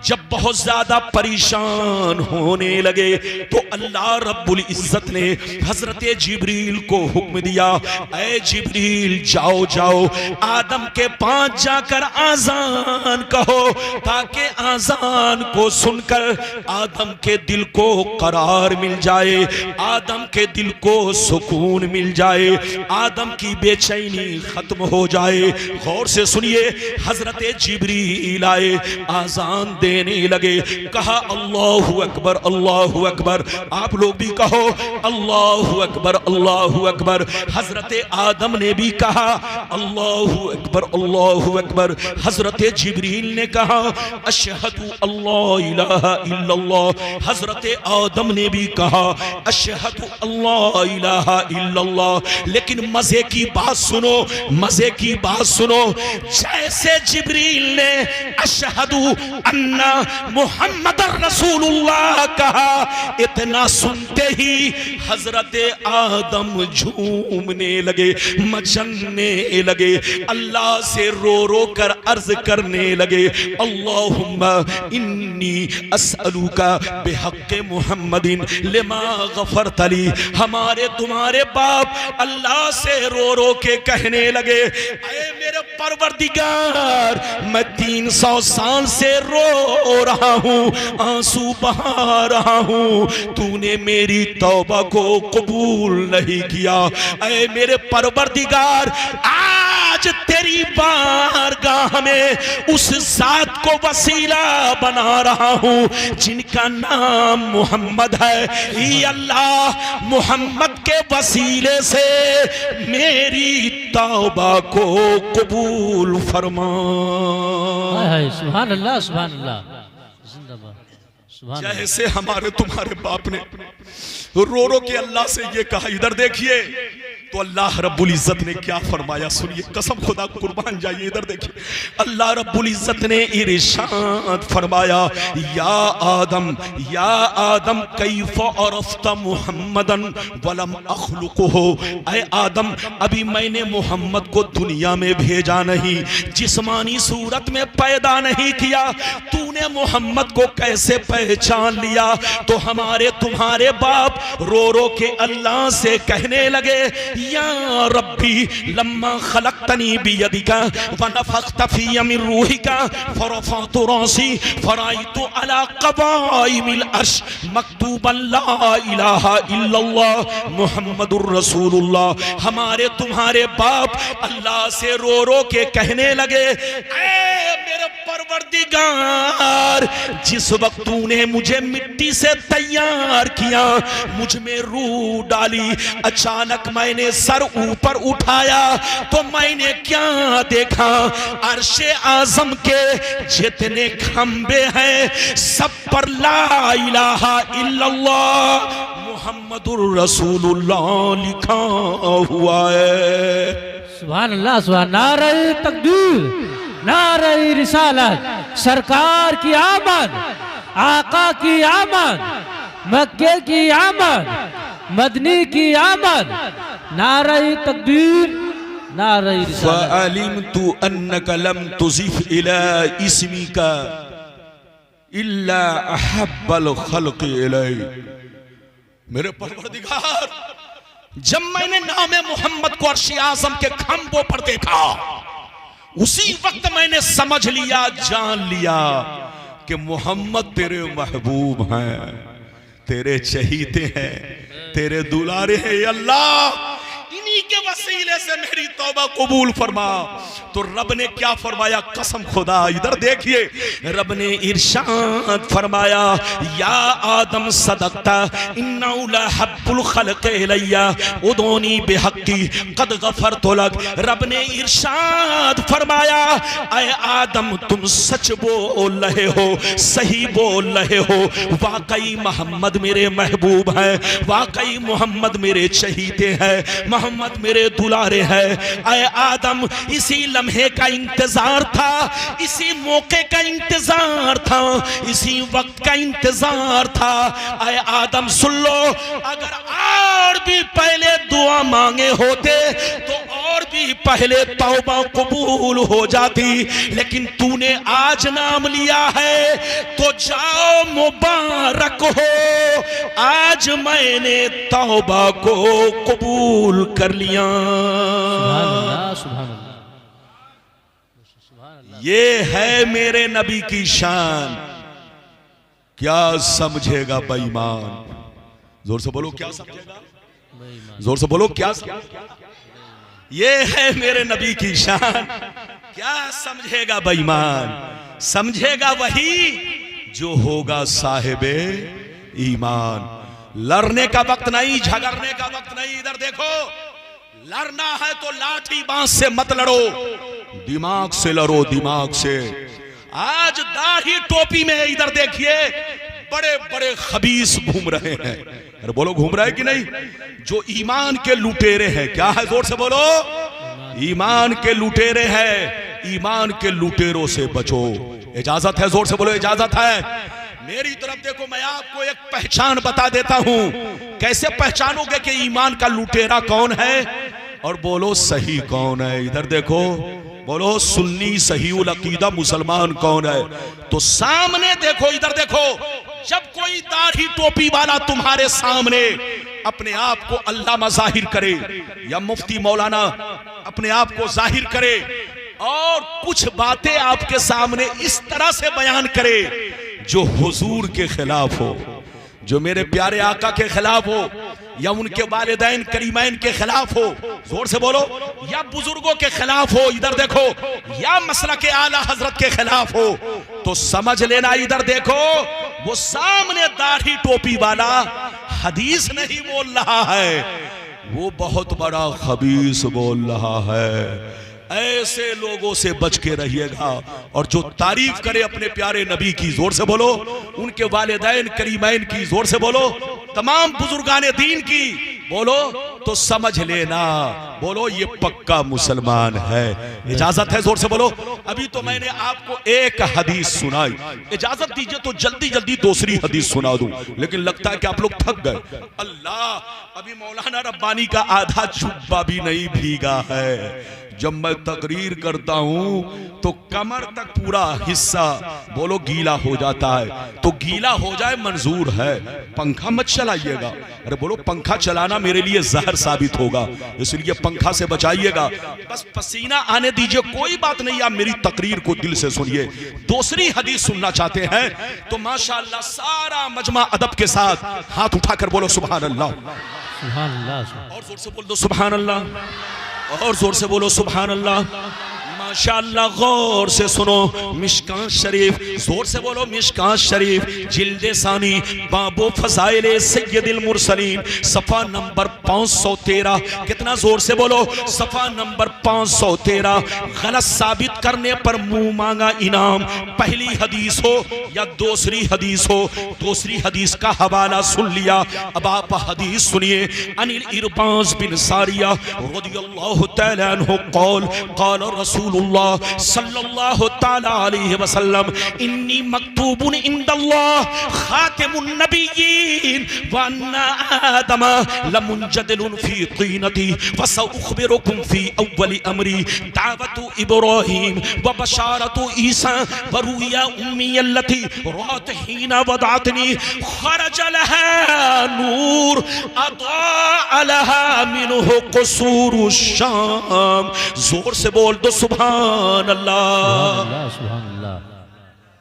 जब बहुत ज्यादा परेशान होने लगे तो अल्लाह रब्बुल इज्जत ने हजरत जिब्रील को हुक्म दिया, ऐ जिब्रील जाओ जाओ आदम के पास जाकर आजान कहो, ताकि आजान को सुनकर आदम के दिल को करार मिल जाए, आदम के दिल को सुकून मिल जाए, आदम की बेचैनी खत्म हो जाए। गौर से सुनिए, हजरत जिब्रील आए, आजान देने लगे, कहा अल्लाहु अकबर अल्लाहु अकबर। आप लोग भी कहो अल्लाहु अकबर अल्लाहु अकबर। हजरत आदम ने भी कहा अल्लाहु अकबर अल्लाहु अकबर। हजरत जिब्रील ने कहा अशहदु अल्ला इलाहा इल्लल्लाह। हजरत आदम ने भी कहा अशहदु अल्ला इलाहा इल्लल्लाह। लेकिन मजे की बात सुनो, मजे की बात सुनो, जैसे जिब्रील ने अशहदु अन्ना मुहम्मद रसूलुल्लाह कहा, इतना सुनते ही हजरत आदम झूमने लगे, मचलने लगे, अल्लाह से रो रो कर अर्ज करने लगे, अल्लाहुम्मा इन्नी अस्अलुका बिहक़्क़ि मुहम्मदिन लिमा गफ़रत ली। हमारे तुम्हारे बाप अल्लाह से रो रो के कहने लगे, ऐ मेरे परवरदिगार, मैं 300 साल से रो रहा हूं, आंसू बहा रहा हूं, तूने मेरी तौबा को कबूल नहीं किया। ऐ मेरे परवरदिगार, आज तेरी बारगाह में उस जात को वसीला बना रहा हूं जिनका नाम मोहम्मद है। ई अल्लाह, मोहम्मद के वसीले से मेरी तौबा को कबूल फरमा। सुभान अल्लाह सुभान अल्लाह, जिंदाबाद सुभान अल्लाह। जैसे हमारे तुम्हारे बाप ने रो रो के अल्लाह से ये कहा, इधर देखिए तो अल्लाह रब्बुल इज्जत ने क्या फरमाया, सुनिए, कसम खुदा कुर्बान जाइए, इधर देखिए। अल्लाह रब्बुल इज्जत ने इरशाद फरमाया, या आदम कैफ अरफ्ता मुहम्मदन वलम अखलुकुहु। ऐ आदम, अभी मैंने मोहम्मद को दुनिया में भेजा नहीं, जिस्मानी सूरत में पैदा नहीं किया, तूने मोहम्मद को कैसे पहचान लिया? तो हमारे तुम्हारे बाप रो रो के अल्लाह से कहने लगे, या रब्बी लम्मा खलक्तनी बियदिका व नफख्त फी मिन रूहिका फरफअतु रासी फराइतु अला क़बाइमिल अर्श मक्तूबन ला इलाहा इल्लल्लाह मुहम्मदुर रसूलुल्लाह। हमारे तुम्हारे बाप अल्लाह से रो रो के कहने लगे, ऐ मेरे परवरदिगार, जिस वक्त तूने मुझे मिट्टी से तैयार किया, मुझ में रूह डाली, अचानक मैंने सर ऊपर उठाया तो मैंने क्या देखा? अर्शे आजम के जितने खंबे हैं सब पर ला इलाहा इल्लल्लाह मुहम्मदुर रसूलुल्लाह लिखा हुआ है। सुभान अल्लाह सुभान। नारे तकबीर, नारे रिसालत, सरकार की आमद, आका की आमद, मक्के की आमद, मदनी की आमद, नारे तकबीर, नारे रिसालत। फ़अलिमतु अन्नका लम तुज़िफ़ इला इस्मिका इल्ला अहब्बल खल्क़ि इलै। मेरे परवरदिगार, जब मैंने नाम मोहम्मद को अर्श आज़म के खंभों पर देखा, उसी वक्त मैंने समझ लिया, जान लिया कि मोहम्मद तेरे महबूब हैं, तेरे चहीते हैं, तेरे दुलारे हैं। अल्लाह, इन्हीं के वसीले से मेरी तौबा कबूल फरमा। तो रब ने क्या फरमाया? कसम खुदा, इधर देखिए, रब ने इरशाद फरमाया, या आदम सदक्ता इन्नहु लहब्बुल खल्क़ि इलैया उदूनी बिहक़्क़ी क़द गफ़रतु लक। रब ने इरशाद फरमाया, ऐ आदम, तुम सच बोल रहे हो, सही बोल रहे हो, वाकई मोहम्मद मेरे महबूब हैं, वाकई मोहम्मद मेरे चहीते हैं, मोहम्मद मेरे दुलारे हैं। ऐ आदम, इसी लम्हे का इंतजार था, इसी मौके का इंतजार था, इसी वक्त का इंतजार था। ऐ आदम सुन लो, अगर और भी पहले दुआ मांगे होते तो और भी पहले तौबा कबूल हो जाती, लेकिन तूने आज नाम लिया है तो जाओ मुबारक हो, आज मैंने तौबा को कबूल कर लिया। सुभान अल्लाह, सुभान अल्लाह, सुभान अल्लाह। ये है मेरे नबी की शान। क्या समझेगा बेईमान? जोर से बोलो, क्या समझेगा? जोर से बोलो, क्या ये है मेरे नबी की शान। क्या समझेगा बेईमान? समझेगा वही जो होगा साहिबे ईमान। लड़ने का वक्त नहीं, झगड़ने का वक्त नहीं। इधर देखो, लड़ना है तो लाठी बांस से मत लड़ो, दिमाग से लड़ो, दिमाग से। आज दाढ़ी टोपी में इधर देखिए बड़े बड़े खबीस घूम रहे हैं। अरे बोलो, घूम रहे कि नहीं? जो ईमान के लुटेरे हैं। क्या है? जोर से बोलो, ईमान के लुटेरे हैं। ईमान के लुटेरों से बचो। इजाजत है? जोर से बोलो, इजाजत है। मेरी तरफ देखो, मैं आपको एक पहचान बता देता हूं। कैसे पहचानोगे कि ईमान का लुटेरा कौन है और बोलो सही कौन है? इधर देखो, बोलो सुन्नी सही उल अकीदा मुसलमान कौन है? तो सामने देखो, इधर देखो, जब कोई दाढ़ी टोपी वाला तुम्हारे सामने अपने आप को अल्लामा जाहिर करे या मुफ्ती मौलाना अपने आप को जाहिर करे और कुछ बातें आपके सामने इस तरह से बयान करे जो हुजूर के खिलाफ हो, जो मेरे प्यारे आका के खिलाफ हो, या उनके वालिदैन करीमैन के खिलाफ हो, जोर से बोलो, या बुजुर्गों के खिलाफ हो, इधर देखो, या मसलक के आला हजरत के खिलाफ हो, तो समझ लेना, इधर देखो, वो सामने दाढ़ी टोपी वाला हदीस नहीं बोल रहा है, वो बहुत बड़ा खबीस बोल रहा है। ऐसे लोगों से बच के रहिएगा। और जो तारीफ करे अपने प्यारे नबी की, जोर से बोलो, उनके वालिदैन करीमैन की, जोर से बोलो, तमाम बुजुर्गाने दीन की, बोलो, तो समझ लेना, बोलो ये पक्का मुसलमान है। इजाजत है? जोर से बोलो। अभी तो मैंने आपको एक हदीस सुनाई, इजाजत दीजिए तो जल्दी जल्दी दूसरी हदीस सुना दूं, लेकिन लगता है कि आप लोग थक गए। अल्लाह, अभी मौलाना रब्बानी का आधा जुब्बा भी नहीं भीगा है। जब मैं तकरीर करता हूं तो कमर तक पूरा हिस्सा, बोलो, गीला हो जाता है। तो गीला हो जाए मंजूर है, पंखा मत चलाइएगा। अरे बोलो, पंखा चलाना मेरे लिए जहर साबित होगा, इसलिए पंखा से बचाइएगा। बस पसीना आने दीजिए, कोई बात नहीं। आप मेरी तकरीर को दिल से सुनिए। दूसरी हदीस सुनना चाहते हैं तो माशाअल्लाह सारा मजमा अदब के साथ हाथ उठाकर बोलो सुभान अल्लाह, सुभान अल्लाह, और जोर से बोल दो सुभान अल्लाह, और जोर से बोलो सुभान अल्लाह। माशाअल्लाह, गौर से सुनो, मिशकात शरीफ, जोर से बोलो मिशकात शरीफ, जिल्दे सानी, बाबो फज़ाइले सय्यदिल मुरसलीन, सफ़ा नंबर 513। कितना? जोर से बोलो, सफ़ा नंबर 513। गलत साबित करने पर मुंह मांगा इनाम। पहली हदीस हो या दूसरी हदीस हो, दूसरी हदीस का हवाला सुन लिया। अब आप हदीस सुनिए। अनिल इरबाज बिन सारिया रज़ियल्लाहु तआला अन्हु क़ाल क़ाल रसूल सल्लल्लाहु ताला अलैहि वसल्लम, इन्नी मक्तूबुन इंदल्लाह खातिमुन नबिय्यीन व अन्ना आदम लमुंजदिलुन फी तीनती व सउखबिरुकुम फी अव्वल अमरी दावतु इब्राहीम व बशारतु ईसा व रुया उम्मी अल्लती रात हीना वदातनी खरज लहा नूर अदा लहा मिनहु कुसूरु शाम। जोर से बोल दो सुभान अल्लाह, सुभान अल्लाह।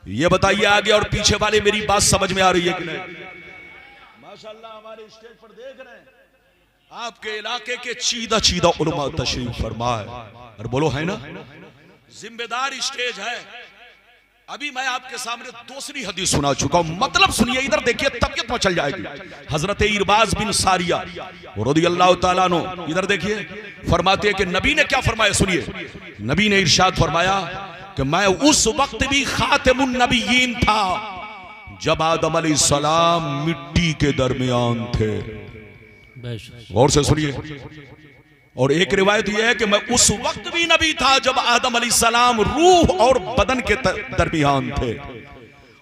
ये बताइए आगे और पीछे वाले मेरी बात समझ में आ रही है कि नहीं? माशाअल्लाह, हमारे स्टेज पर देख रहे हैं आपके इलाके के चीदा चीदा उलमा तशरीफ फरमा है। और बोलो, है ना? जिम्मेदार स्टेज है। अभी मैं आपके सामने दूसरी हदीस सुना चुका हूं, मतलब सुनिए, इधर देखिए, तबीयत में चल जाएगी। हजरत इरबाज बिन सारिया रज़ियल्लाहु ताला अन्हु, इधर देखिए, फरमाते हैं कि नबी ने क्या फरमाया, सुनिए। नबी ने इरशाद फरमाया कि मैं उस वक्त भी खातिमुन नबिय्यीन था जब आदम अलैहिस्सलाम मिट्टी के दरमियान थे। गौर से सुनिए। और एक रिवायत यह है कि मैं उस वक्त भी नबी था जब आदम अलैहिस्सलाम रूह और बदन के दरमियान थे।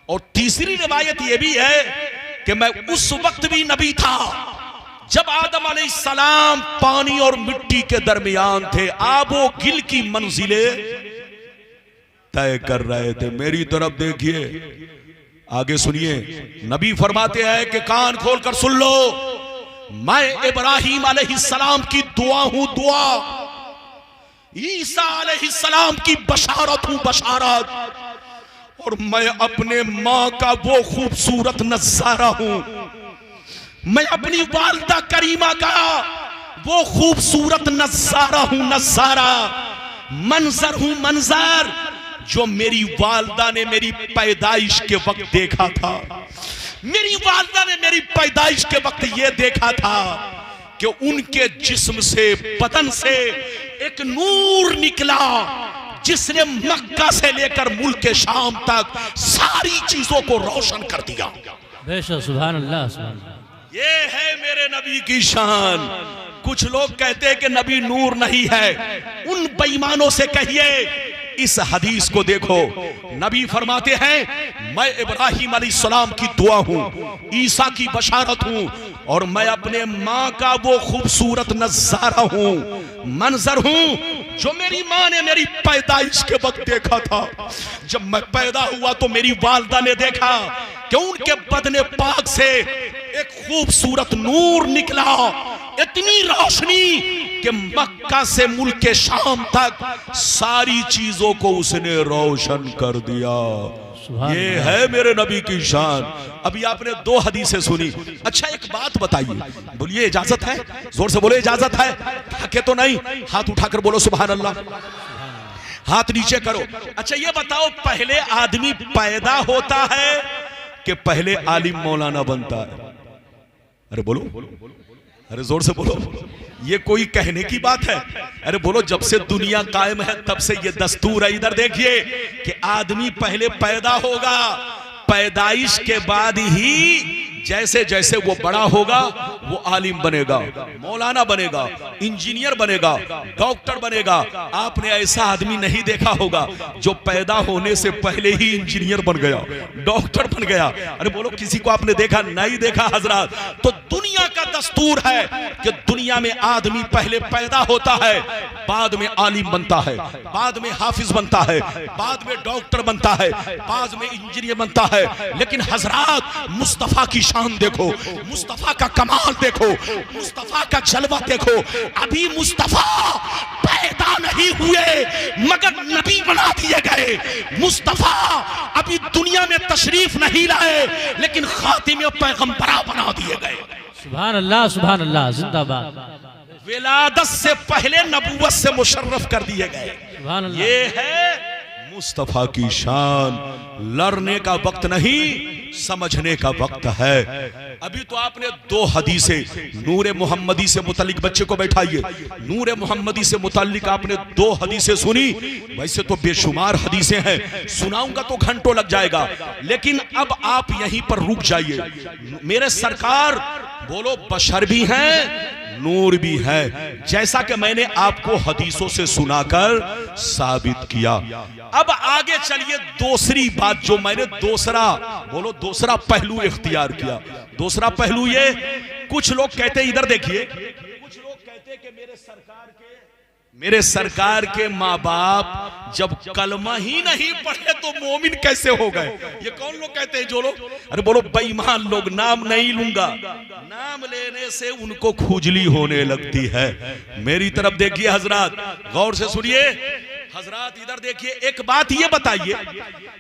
और तीसरी रिवायत यह भी है कि मैं उस वक्त भी नबी था जब आदम अलैहिस्सलाम पानी और मिट्टी के दरमियान थे, आबो गिल की मंजिलें तय कर रहे थे। मेरी तरफ देखिए, आगे सुनिए, नबी फरमाते हैं कि कान खोलकर सुन लो, मैं इब्राहिम अलैहिस्सलाम की दुआ हूं दुआ, ईसा अलैहिस्सलाम की बशारत हूं बशारत, और मैं अपने मां का वो खूबसूरत नजारा हूं, मैं अपनी वालिदा करीमा का वो खूबसूरत नजारा हूं नजारा, मंजर हूं मंजर, जो मेरी वालिदा ने मेरी पैदाइश के वक्त देखा था। मेरी वालिदा ने मेरी पैदाइश के वक्त यह देखा था कि उनके जिस्म से, बदन से एक नूर निकला जिसने मक्का से लेकर मुल्क शाम तक सारी चीजों को रोशन कर दिया। बेशक, सुभान अल्लाह, सुभान अल्लाह। ये है मेरे नबी की शान। कुछ लोग कहते हैं कि नबी नूर नहीं है, उन बेईमानों से कहिए इस हदीस को देखो। नबी फरमाते हैं मैं इब्राहिम अलैहिस्सलाम की दुआ हूं, ईसा की बशारत हूं, और मैं अपने मां का वो खूबसूरत नजारा हूं, मंजर हूं, जो मेरी मां ने मेरी पैदाइश के वक्त देखा था। जब मैं पैदा हुआ तो मेरी वालिदा ने देखा कि उनके बदने पाक से एक खूबसूरत नूर निकला, इतनी रोशनी कि मक्का से मुल्क शाम तक सारी चीजों को उसने रोशन कर दिया। ये है मेरे नबी की शान। अभी आपने 2 हदीसें सुनी। अच्छा, एक बात बताइए, बोलिए इजाजत है? जोर से बोलो इजाजत है? थके तो नहीं? हाथ उठाकर बोलो सुभान अल्लाह, हाथ नीचे करो। अच्छा ये बताओ, पहले आदमी पैदा होता है कि पहले आलिम मौलाना बनता है? अरे बोलो, अरे जोर से बोलो, ये कोई कहने की बात है? अरे बोलो, जब से दुनिया कायम है तब से ये दस्तूर है। इधर देखिए कि आदमी पहले पैदा होगा, पैदाइश के बाद ही जैसे जैसे वो बड़ा होगा वो आलिम बनेगा, मौलाना बनेगा, इंजीनियर बनेगा, डॉक्टर बनेगा। आपने ऐसा आदमी नहीं देखा होगा जो पैदा होने से पहले ही इंजीनियर बन गया, डॉक्टर बन गया। अरे बोलो, किसी को आपने देखा? नहीं देखा हजरत। तो दुनिया का दस्तूर है कि दुनिया में आदमी पहले पैदा होता है, बाद में आलिम बनता है, बाद में हाफिज बनता है, बाद में डॉक्टर बनता है, बाद में इंजीनियर बनता है। लेकिन हजरत, मुस्तफा की शान देखो, मुस्तफा का कमाल देखो, मुस्तफा का जलवा देखो। अभी मुस्तफा पैदा नहीं हुए मगर नबी बना दिए गए। मुस्तफा अभी दुनिया में तशरीफ नहीं लाए लेकिन खातिम पैगंबरा बना दिए गए। सुभान अल्लाह, सुभान अल्लाह, जिंदाबाद। विलादत से पहले नबूवत से मुशर्रफ कर दिए गए। सुभान अल्लाह। ये है मुस्तफा की शान। लड़ने का वक्त नहीं, समझने का वक्त है। अभी तो आपने 2 हदीसें नूरे मोहम्मदी से मुतालिक, बच्चे को बैठाइए, नूरे मोहम्मदी से मुतालिक आपने 2 हदीसें सुनी। वैसे तो बेशुमार हदीसें हैं, सुनाऊंगा तो घंटों लग जाएगा, लेकिन अब आप यहीं पर रुक जाइए। मेरे सरकार बोलो, बशर भी हैं, नूर भी है, जैसा कि मैंने आपको हदीसों से सुनाकर साबित किया। अब आगे चलिए, दूसरी बात जो मैंने दूसरा पहलू इख्तियार किया। दूसरा पहलू ये, कुछ लोग कहते हैं, इधर देखिए, कुछ लोग कहते हैं कि मेरे सरकार के माँ बाप जब कलमा ही नहीं पढ़े तो मोमिन कैसे हो गए? ये कौन लोग कहते हैं? जो लोग, अरे बोलो बेईमान लोग, नाम नहीं लूंगा, नाम लेने से उनको खुजली होने लगती है। मेरी तरफ देखिए हजरात, गौर से सुनिए हजरात, इधर देखिए। एक बात ये बताइए,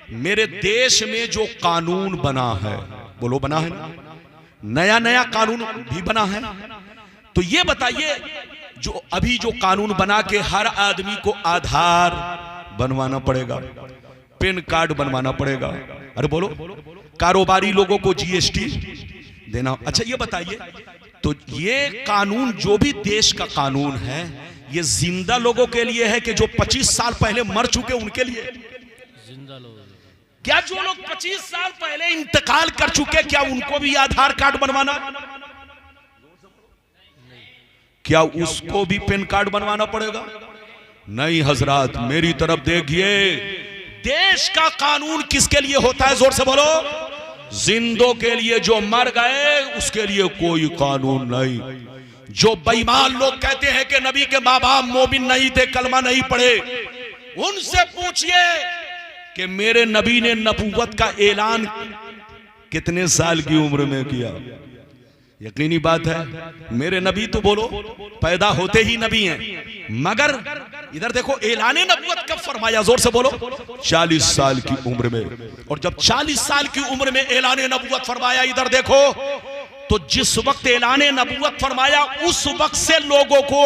मेरे देश में जो कानून बना है, बोलो बना है ना, नया नया कानून भी बना है, तो ये बताइए, जो कानून बना के हर आदमी को आधार बनवाना पड़ेगा, पैन कार्ड बनवाना पड़ेगा, अरे बोलो, कारोबारी लोगों को जीएसटी देना। अच्छा ये बताइए, तो ये कानून जो भी देश का कानून है, ये जिंदा लोगों के लिए है कि जो 25 साल पहले मर चुके उनके लिए? जिंदा लोग। क्या जो लोग 25 साल पहले इंतकाल कर चुके, क्या उनको भी आधार कार्ड बनवाना? क्या उसको भी पैन कार्ड बनवाना पड़ेगा? नहीं हजरात, मेरी तरफ देखिए, देश का कानून किसके लिए होता है? जोर से बोलो, जिंदों के लिए जो मर गए उसके लिए कोई कानून नहीं। जो बेईमान लोग कहते हैं कि नबी के माँ बाप मोमिन नहीं थे, कलमा नहीं पढ़े, उनसे पूछिए कि मेरे नबी ने नबूवत का ऐलान कितने साल की उम्र में किया। यकीनी बात है मेरे नबी तो बोलो पैदा होते ही नबी हैं, मगर इधर देखो ऐलाने नबूवत कब फरमाया, जोर से बोलो 40 साल की उम्र में। और जब 40 साल की उम्र में ऐलाने नबूवत फरमाया, इधर देखो तो जिस वक्त ऐलाने नबूवत फरमाया उस वक्त से लोगों को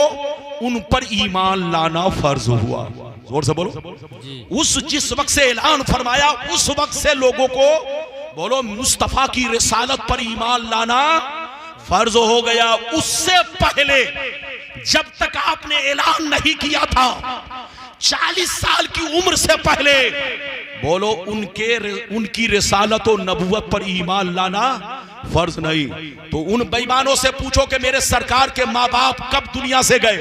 उन पर ईमान लाना फर्ज हुआ। जोर से बोलो जिस वक्त से ऐलान फरमाया उस वक्त से लोगों को बोलो मुस्तफा की रिसालत पर ईमान लाना फर्ज हो गया। उससे पहले जब तक आपने ऐलान नहीं किया था, 40 साल की उम्र से पहले बोलो उनकी रिसालत और नबूवत पर ईमान लाना फर्ज नहीं। तो उन बेईमानों से पूछो कि मेरे सरकार के माँ बाप कब दुनिया से गए,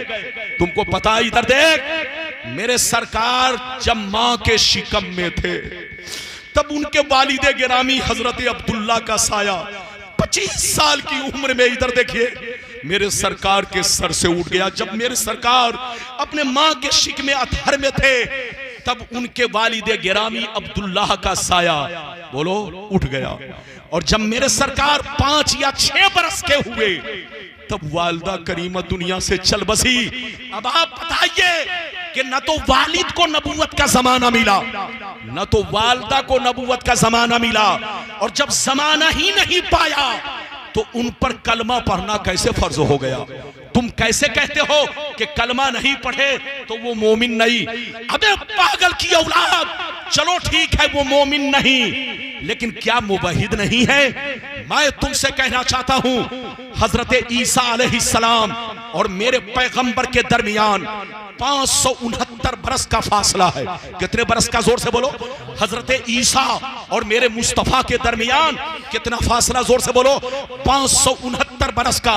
तुमको पता है? इधर देख, मेरे सरकार जब माँ के शिकम में थे तब उनके वालिदे गिरामी हजरत अब्दुल्ला का साया 25 साल की उम्र में, इधर देखिए, मेरे सरकार के सर से उठ गया। जब मेरे सरकार अपने माँ के शिक में अतहर में थे तब उनके वालिदे गिरामी अब्दुल्लाह का साया बोलो उठ गया। और जब मेरे सरकार 5 या 6 बरस के हुए तब वालिदा करीमा दुनिया से चल बसी। अब आप बताइए कि न तो वालिद को नबूवत का जमाना मिला, न तो वालिदा को नबूवत का जमाना मिला, और जब जमाना ही नहीं पाया तो उन पर कलमा पढ़ना कैसे फर्ज हो गया? तुम कैसे कहते हो कि कलमा नहीं पढ़े तो वो मोमिन नहीं? अबे पागल की औलाद, चलो ठीक है वो मोमिन नहीं, लेकिन क्या मुवहिद नहीं है? मैं तुमसे कहना चाहता हूं हजरत ईसा अलैहिस्सलाम और मेरे पैगंबर के दरमियान 569 बरस का फासला है। कितने बरस का? जोर से बोलो। हजरत ईसा और मेरे मुस्तफा के दरमियान कितना फासला? जोर से बोलो। 569 बरस का।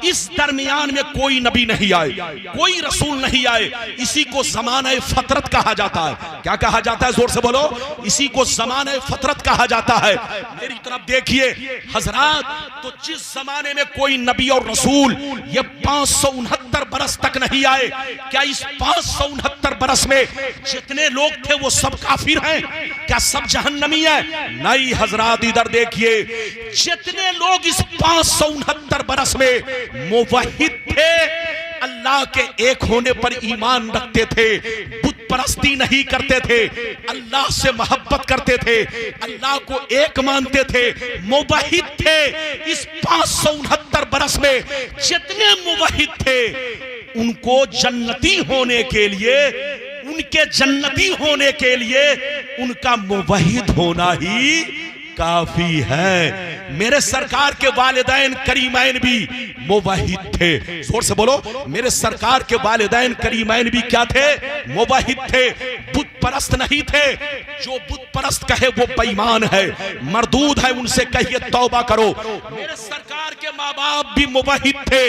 इस दरमियान में कोई नबी नहीं आए, कोई रसूल नहीं आए। इसी को ज़माने फतरत कहा जाता है। क्या कहा जाता है? जोर से बोलो। इसी को ज़माने फतरत कहा जाता है। मेरी तरफ देखिए हजरात, तो जिस जमाने में कोई नबी और रसूल ये 569 बरस तक नहीं आए, क्या इस 569 बरस में जितने लोग थे वो सब काफिर हैं? क्या सब जहन्नमी है? नहीं हजरात, इधर देखिए, जितने लोग इस 569 बरस में मुवहिद थे, अल्लाह के एक होने पर ईमान रखते थे, बुत परस्ती नहीं करते थे, अल्लाह से मोहब्बत करते थे, अल्लाह को एक मानते थे, मुवहिद थे, इस 569 बरस में जितने मुवहिद थे उनको जन्नती होने के लिए, उनके जन्नती होने के लिए उनका मुवहिद होना ही काफी है। मेरे सरकार के वालिदैन करीमैन भी मुवहिद थे। जोर से बोलो। मेरे सरकार के वालिदैन करीमैन भी क्या थे? मुवहिद थे, बुत परस्त नहीं थे। जो बुत परस्त कहे वो बेईमान है, मरदूद है, उनसे कहिए तौबा करो। मेरे सरकार के माँ बाप भी मुवहिद थे,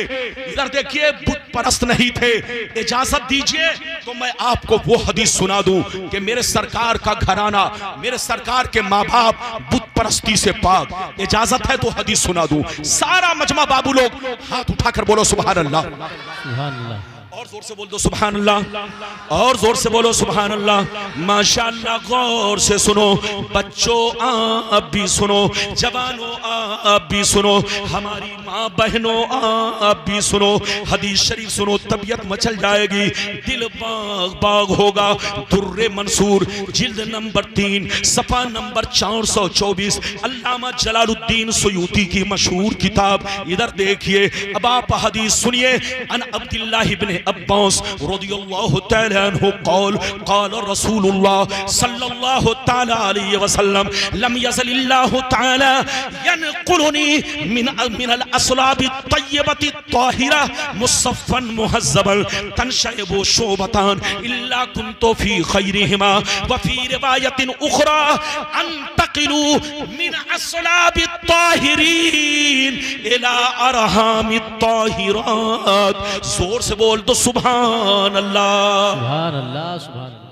इधर देखिए बुत परस्त नहीं थे। इजाजत दीजिए तो मैं आपको वो हदीस सुना दूं कि मेरे सरकार का घराना, मेरे सरकार के माँ बाप बुत परस्ती से पाक। इजाजत है तो हदीस सुना दूं। सारा मजमा बाबू लोग हाथ उठाकर बोलो सुभान अल्लाह। सुभान अल्लाह। और जोर से बोल दो सुभान अल्लाह, और जोर से बोलो सुभान अल्लाह। माशाअल्लाह। गौर से सुनो बच्चों, आप भी सुनो, जवानों आप भी सुनो, हमारी माँ बहनों आप भी सुनो। हदीस शरीफ सुनो, तबीयत मचल जाएगी, दिल बाग बाग होगा। दुर्रे मंसूर जिल्द नंबर 3 सफा नंबर 424, अल्लामा जलालुद्दीन सुयूती की मशहूर किताब। इधर देखिए, अब आप हदीस सुनिए। अन अब्दुल्लाह इब्न अब्बास रज़ियल्लाहु तआला अन्हु क़ाल क़ाल रसूलुल्लाह सल्लल्लाहु तआला अलैहि वसल्लम लम यज़लिल्लाहु तआला यनक़ुलुनी मिनल अस्लाबि तय्यबति ताहिरा मुसफ़्फ़न मुहज़्ज़बन तनशयबु शोबतान इल्ला कुन्तु फ़ी ख़ैरिहिमा व फ़ी रिवायतिन उख़रा अंतक़िलू मिन अस्लाबि ताहिरीन इला अरहामि ताहिरात। जोर से बोल दो सुभान अल्लाह। सुभान अल्लाह। सुभान अल्लाह।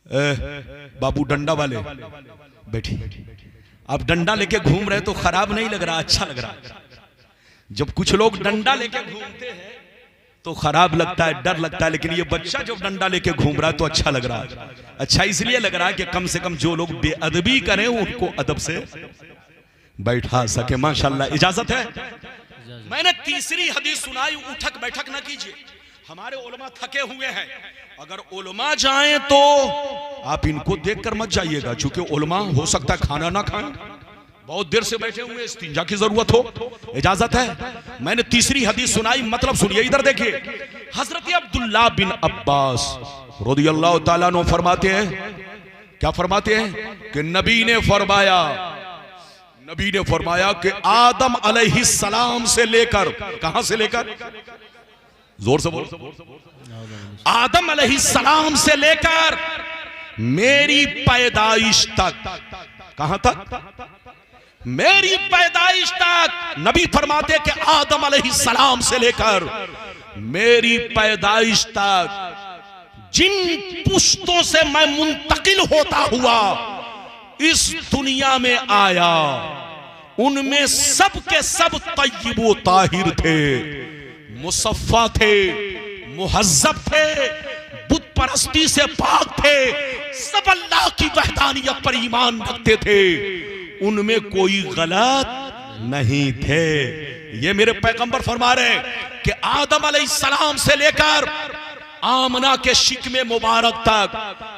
बाबू डंडा वाले बैठी, आप डंडा लेके घूम रहे तो खराब नहीं लग रहा, अच्छा लग रहा। जब कुछ लोग डंडा लेके घूमते हैं तो खराब लगता है, डर लगता है, लेकिन ये बच्चा जब डंडा लेके घूम रहा है तो अच्छा लग रहा है। अच्छा इसलिए लग रहा है कि कम से कम जो लोग बेअदबी करें उनको अदब से बैठा सके। माशाल्लाह, इजाजत है। मैंने तीसरी हदीस सुनाई, उठक बैठक ना कीजिए, हमारे उलमा थके हुए हैं। अगर उलमा जाएं तो आप इनको देखकर मत जाइएगा, क्योंकि उलमा हो सकता है खाना ना खाएं, बहुत देर से बैठे हुए, इस्तिंजा की जरूरत हो। इजाजत है। मैंने तीसरी हदीस सुनाई, मतलब सुनिए, इधर देखिए। हजरत अब्दुल्लाह बिन अब्बास रज़ियल्लाहु ताला अन्हु फरमाते हैं, क्या फरमाते हैं कि नबी ने फरमाया कि आदम अलैहिस्सलाम से लेकर, कहां से लेकर, जोर से बोलो, आदम अलैहिस्सलाम से लेकर मेरी पैदाइश तक, कहां तक, मेरी पैदाइश तक। नबी फरमाते कि आदम अलैहिस्सलाम से लेकर मेरी पैदाइश तक जिन पुश्तों से मैं मुंतकिल होता हुआ इस दुनिया में आया, उनमें सब के सब तय्यब व ताहिर थे, मुसफ़्फ़ा थे, मुहज़्ज़ब थे, बुत परस्ती से पाक थे, सब अल्लाह की वहदानियत पर ईमान रखते थे, उनमें कोई गलत नहीं थे। ये मेरे पैगंबर फरमा रहे हैं कि आदम अलैहिस्सलाम से लेकर आमना के शिकमे मुबारक तक,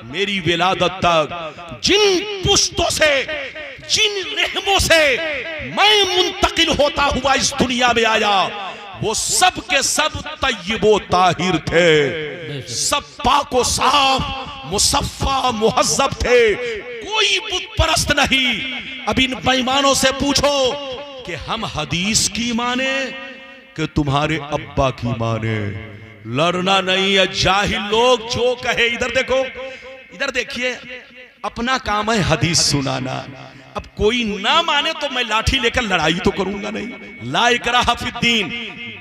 मेरी विलादत तक, जिन पुश्तों से, जिन रहमों से मैं मुंतकिल होता हुआ इस दुनिया में आया, वो सब के सब तय्यब व ताहिर थे, सब पाक व साफ, मुसफ़्फ़ा, मुहज़्ज़ब थे, कोई बुत परस्त नहीं। अब इन बेईमानों से पूछो कि हम हदीस की माने कि तुम्हारे अब्बा की माने। लड़ना नहीं है, जाहिल लोग जो कहे। इधर देखो, इधर देखिए, अपना काम है हदीस सुनाना। अब कोई ना माने तो मैं लाठी लेकर लड़ाई तो करूंगा नहीं। ला इकराहा फिद्दीन,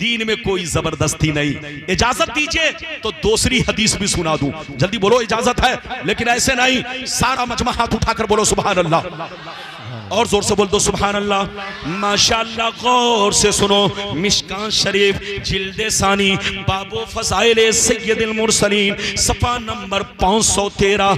दीन में कोई जबरदस्ती नहीं। इजाजत दीजिए तो दूसरी हदीस भी सुना दूं, जल्दी बोलो, इजाजत है, लेकिन ऐसे नहीं, सारा मजमा हाथ उठाकर बोलो सुभान अल्लाह, और जोर से बोल दो सुभान अल्लाह। माशाअल्लाह, गौर से सुनो। मिशकात शरीफ जिल्दे सानी बाबो फज़ाइल सय्यदुल मुरसलीन सफ़ा नंबर 513,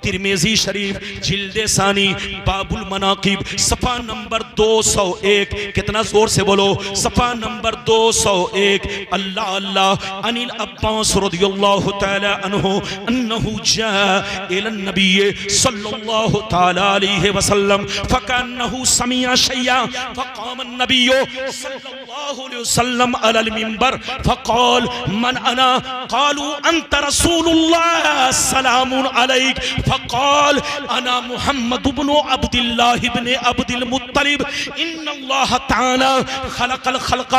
तिरमिज़ी शरीफ जिल्दे सानी बाबुल मनाकिब सफ़ा नंबर 201, कितना जोर से बोलो, सफ़ा नंबर 201। अल्लाह अल्लाह अनिल अब्बास रज़ियल्लाहु तआला अन्हु अन्नहु जाअ इलन नबी सल्लल्लाहु तआला अलैहि वसल्लम फकन्नहु समिया शैया फक़ाम अन्नबी सल्लल्लाहु अलैहि वसल्लम अलल मिंबर फक़ाल मन अना क़ालू अंत रसूलुल्लाह सलामुन अलैक फक़ाल अना मुहम्मद इब्न अब्दुल्लाह इब्न अब्दुल मुत्तलिब इन्नल्लाह तआला खलक़ल खल्क़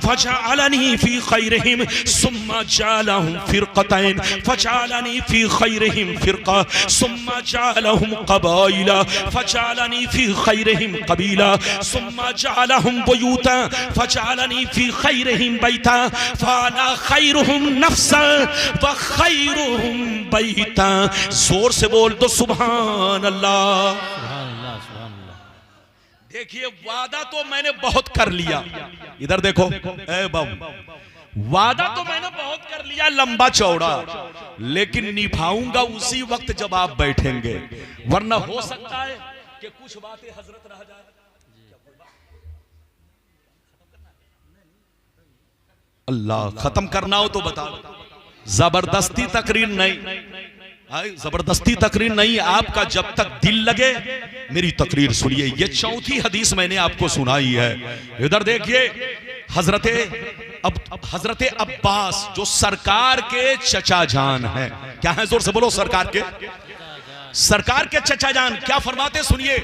फजअलनी फी खैरिहिम सुम्मा जअलहुम फिरक़तैन फजअलनी फी खैरिहिम फिरक़ा सुम्मा जअलहुम क़बाइला फजअलनी फी खैरिहिम कबीला सुम्मा जअलहुम बुयूता फजअलनी फी खैरिहिम बैता फाना खैरुहुम नफ्सन व खैरुहुम बैता। जोर से बोल दो सुभान अल्लाह। देखिए, वादा तो मैंने बहुत कर लिया। इधर देखो, ए बाबू, वादा तो मैंने बहुत कर लिया लंबा चौड़ा, लेकिन निभाऊंगा उसी वक्त जब आप बैठेंगे, वरना हो सकता है कि कुछ बातें हजरत रह जाए। अल्लाह, खत्म करना हो तो बताओ, जबरदस्ती तकरीर नहीं, जबरदस्ती तकरीर नहीं, आपका जब तक दिल लगे मेरी तकरीर सुनिए। ये चौथी हदीस मैंने आपको सुनाई है। इधर देखिए, हजरत अब्बास जो सरकार के चचा जान हैं, क्या है, जोर से बोलो, सरकार के चचा जान क्या फरमाते सुनिए।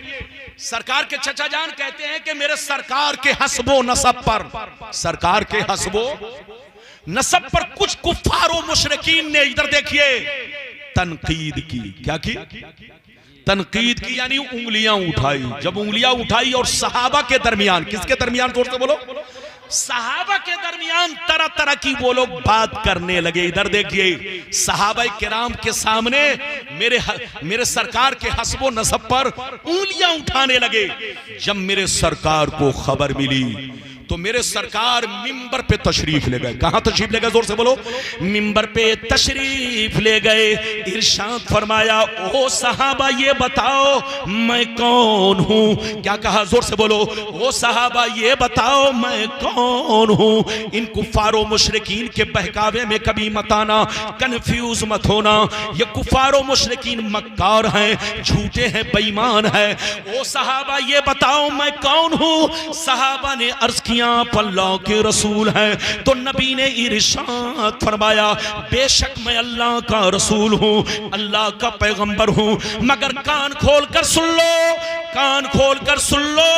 सरकार के चचा जान कहते हैं कि मेरे सरकार के हस्बो नसब पर, सरकार के हस्बो नसब पर कुछ कुफ्फार व मुशरिकीन ने, इधर देखिए, तनकीद की। क्या की? तनकीद की, यानी उंगलियां उठाई। जब उंगलियां उठाई और सहाबा के दरमियान, किसके दरमियान, जोर से बोलो, सहाबा के दरमियान तरह तरह की वो लोग बात करने लगे। इधर देखिए, सहाबा किराम के सामने मेरे सरकार के हस्बो नसब पर उंगलियां उठाने लगे। जब मेरे सरकार को खबर मिली तो मेरे सरकार मिंबर पे तशरीफ ले गए। कहां तशरीफ ले गए? जोर से बोलो। मिंबर पे तशरीफ ले गए। इरशाद फरमाया, ओ सहाबा ये बताओ मैं कौन हूं। क्या कहा? जोर से बोलो। ओ सहाबा ये बताओ मैं कौन हूं। इन कुफारो मुशरिकीन के बहकावे में कभी मत आना, कंफ्यूज मत होना। ये कुफारो मुशरिकीन मक्कार हैं, झूठे हैं, बेईमान हैं। ओ सहाबा ये बताओ मैं कौन हूं। सहाबा ने अर्ज किया, अल्लाह के रसूल है। तो नबी ने इरशाद फरमाया, बेशक मैं अल्लाह का रसूल हूं, अल्लाह का पैगंबर हूं, मगर कान खोल कर सुन लो, कान खोल कर सुन लो,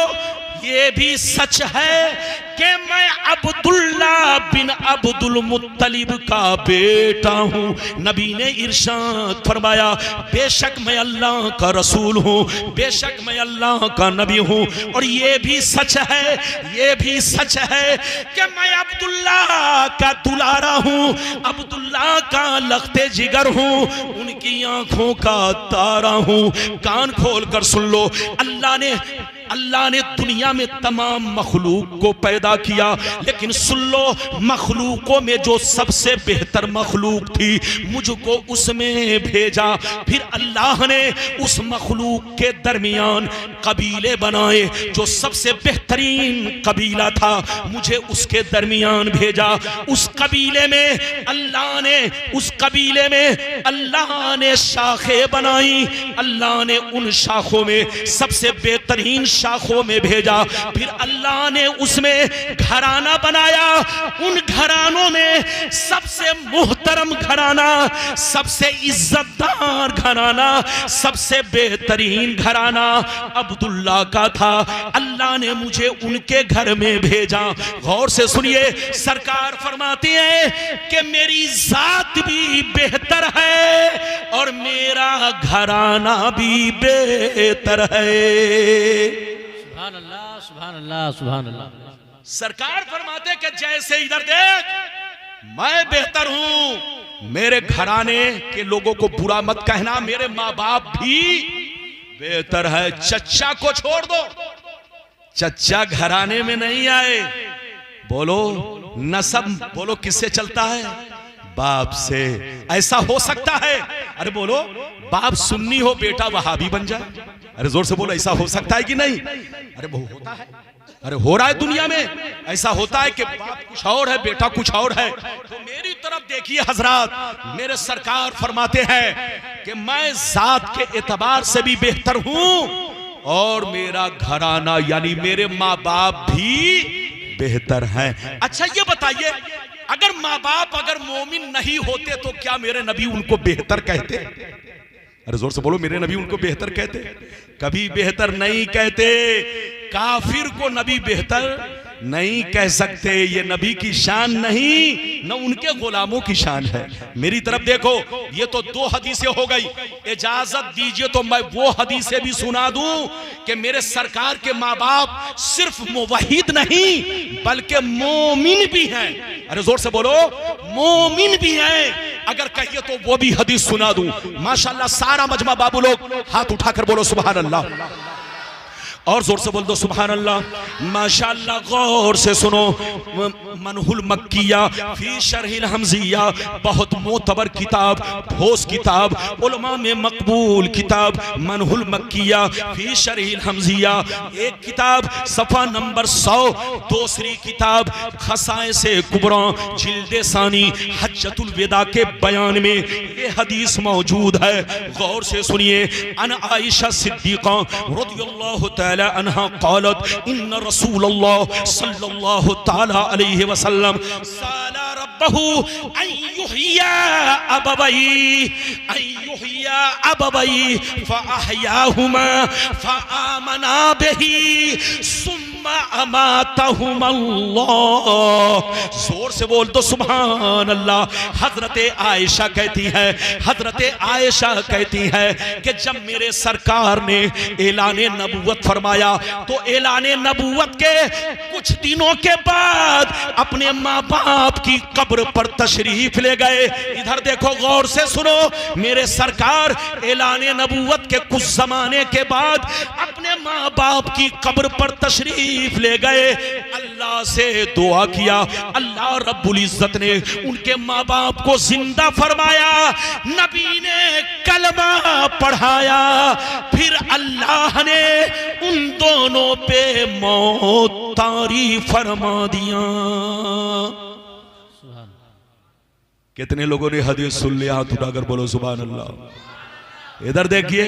ये भी सच है कि मैं अब्दुल्ला बिन अब्दुल मुत्तलिब का बेटा हूं। नबी ने इरशाद फरमाया, बेशक मैं अल्लाह का रसूल हूं, बेशक मैं अल्लाह का नबी हूं, और ये भी सच है, ये भी सच है कि मैं अब्दुल्ला का दुलारा हूं, अब्दुल्ला का लख्ते जिगर हूं, उनकी आंखों का तारा हूं। कान खोल कर सुन लो, अल्लाह ने दुनिया में तमाम मखलूक को पैदा किया, लेकिन सुन लो, मखलूकों में जो सबसे बेहतर मखलूक थी मुझको उसमें भेजा। फिर अल्लाह ने उस मखलूक के दरमियान कबीले बनाए, जो सबसे बेहतरीन कबीला था मुझे उसके दरमियान भेजा। उस कबीले में अल्लाह ने शाखें बनाई, अल्लाह ने उन शाखों में सबसे बेहतरीन शाखों में भेजा। फिर अल्लाह ने उसमें घराना बनाया, उन घरानों में सबसे मुहतरम घराना, सबसे इज्जतदार घराना, सबसे बेहतरीन घराना अब्दुल्ला का था। अल्लाह ने मुझे उनके घर में भेजा। गौर से सुनिए, सरकार फरमाते हैं कि मेरी जात भी बेहतर है और मेरा घराना भी बेहतर है। सुभान अल्लाह, सुभान अल्लाह, सुभान अल्लाह। सरकार फरमाते कि जैसे इधर देख, मैं बेहतर हूं, मेरे घराने के लोगों को बुरा मत कहना, मेरे माँ बाप भी बेहतर है। चच्चा को छोड़ दो, चच्चा घराने में नहीं आए। बोलो नसब, बोलो किससे चलता है? बाप से। ऐसा हो सकता है? अरे बोलो, बाप सुन्नी हो, बेटा वहाबी बन जाए? अरे जोर से बोलो, ऐसा हो सकता है कि नहीं? अरे वो होता है, अरे हो रहा है दुनिया में। ऐसा होता है कि बाप कुछ और है, बेटा कुछ और है। तो मेरी तरफ देखिए हजरात, मेरे सरकार फरमाते हैं कि मैं जात के एतबार से भी बेहतर हूं और मेरा घराना यानी मेरे माँ बाप भी बेहतर हैं। अच्छा ये बताइए, अगर माँ बाप अगर मोमिन नहीं होते तो क्या मेरे नबी उनको बेहतर कहते? अरे जोर से बोलो, मेरे नबी उनको बेहतर कहते? कभी बेहतर नहीं कहते। काफिर को नबी बेहतर नहीं कह सकते, ये नबी की शान नहीं, न उनके गुलामों की शान है। मेरी तरफ देखो, ये तो दो हदीसें हो गई। इजाजत दीजिए तो मैं वो हदीसें भी सुना दूं कि मेरे सरकार के माँ बाप सिर्फ मुवहिद नहीं बल्कि मोमिन भी हैं। अरे जोर से बोलो, मोमिन भी हैं। अगर कहिए तो वो भी हदीस सुना दूं। माशाल्लाह, सारा मजमा बाबू लोग हाथ उठाकर बोलो सुभान अल्लाह, और जोर से बोल दो सुभान अल्लाह। माशाअल्लाह, गौर से सुनो, मनहुल मक्किया फी शरहिल हमजिया, बहुत मोतबर किताब, ठोस किताब, उलमा में मकबूल किताब, मनहुल मक्किया फी शरहिल हमजिया। एक किताब सफ़ा नंबर 100, दूसरी किताब खसाइसे कुबरा जिल्दे सानी हज्जतुल विदा के बयान में ये हदीस मौजूद है। गौर से सुनिए, अन आयशा सिद्दीक़ा रज़ियल्लाहु तआला अन्हा क़ालत इन्न रसूलल्लाह सल्लल्लाहु तआला अलैहि वसल्लम साला रब्बहु अन युहय्या अबवई फअहयाहुमा फआमना बिही सुम्मा सुम्मा अमातहुमल्लाह, जोर से बोल दो सुभान अल्लाह। हजरत आयशा कहती है, हजरत आयशा कहती है कि जब मेरे सरकार ने ऐलाने नबूवत फरमाया तो ऐलाने नबूवत के कुछ दिनों के बाद अपने माँ बाप की कब्र पर तशरीफ ले गए। इधर देखो, गौर से सुनो, मेरे सरकार ऐलाने नबूवत के कुछ जमाने के बाद अपने माँ बाप की कब्र पर तशरीफ ले गए। अल्लाह से दुआ किया, अल्लाह रब्बुल इज्जत ने उनके माँ बाप को जिंदा फरमाया, नबी ने कलमा पढ़ाया, फिर अल्लाह ने उन दोनों पे मौत तारी फरमा दिया। कितने लोगों ने हदीस सुन लिया? हाथ उठाकर बोलो सुभान अल्लाह। इधर देखिए,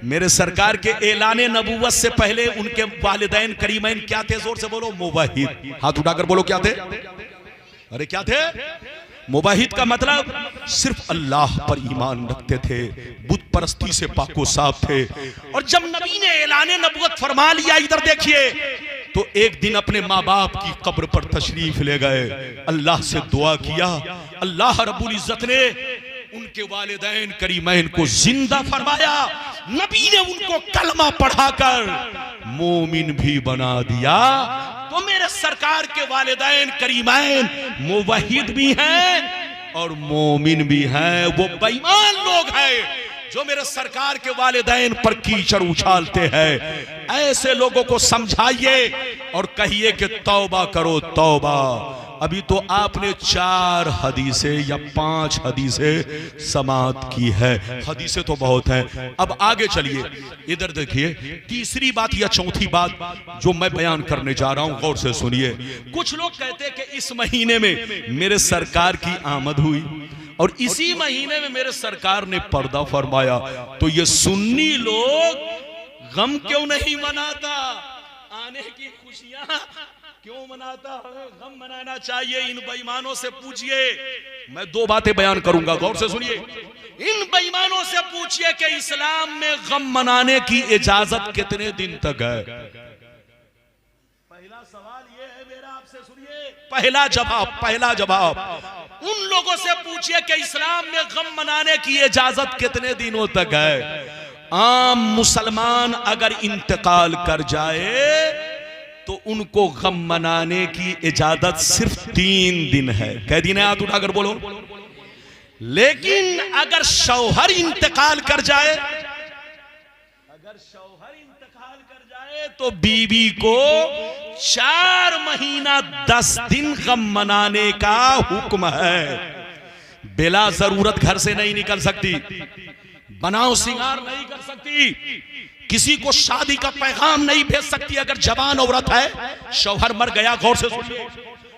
मेरे सरकार के ऐलाने नबूवत से पहले उनके वालिदैन करीमैन क्या थे? जोर से बोलो, मुवाहिद। हाथ उठाकर बोलो, क्या थे? अरे क्या थे? मुवाहिद का मतलब सिर्फ अल्लाह पर ईमान रखते थे, बुत परस्ती से पाको साफ थे। और जब नबी ने ऐलाने नबूवत फरमा लिया, इधर देखिए, तो एक दिन अपने माँ बाप की कब्र पर तशरीफ ले गए, अल्लाह से दुआ किया, अल्लाह रब्बुल इज्जत ने उनके वालिदैन करीमैन को जिंदा फरमाया, नबी ने उनको कलमा पढ़ाकर मोमिन भी बना दिया। तो मेरे सरकार के वालिदैन करीमैन मुवहिद भी हैं और मोमिन भी हैं। वो बेईमान लोग हैं जो मेरे सरकार के वालिदैन पर कीचड़ उछालते हैं। ऐसे लोगों को समझाइए और कहिए कि तौबा करो, तौबा। अभी तो आपने 4 हदीसें या 5 हदीसें समाअत की है, हदीसें तो बहुत हैं। अब आगे चलिए, इधर देखिए, तीसरी बात या चौथी बात जो मैं बयान करने जा रहा हूं, गौर से सुनिए। कुछ लोग कहते हैं कि इस महीने में मेरे सरकार की आमद हुई और इसी महीने में मेरे सरकार ने पर्दा फरमाया, तो ये सुन्नी लोग गम क्यों नहीं मनाता? आने की खुशियां क्यों मनाता है? गम मनाना चाहिए। इन बेईमानों से पूछिए। मैं 2 बातें बयान करूंगा, गौर से सुनिए। इन बेईमानों से पूछिए कि इस्लाम में गम मनाने की इजाजत कितने दिन तक है? पहला सवाल ये है मेरा, आपसे सुनिए। पहला जवाब उन लोगों से पूछिए कि इस्लाम में गम मनाने की इजाजत कितने दिनों तक है? आम मुसलमान अगर इंतकाल कर जाए तो उनको गम मनाने की इजाजत सिर्फ 3 दिन है। कह दिन है? हाथ उठाकर बोलो। लेकिन अगर शौहर इंतकाल कर जाए, तो बीवी को 4 महीना 10 दिन गम मनाने का हुक्म है। बिला जरूरत घर से नहीं निकल सकती, बनाओ सिंगार नहीं कर सकती, किसी को शादी का पैगाम नहीं भेज सकती। अगर जवान औरत है, शौहर मर गया, गौर से सुनिए,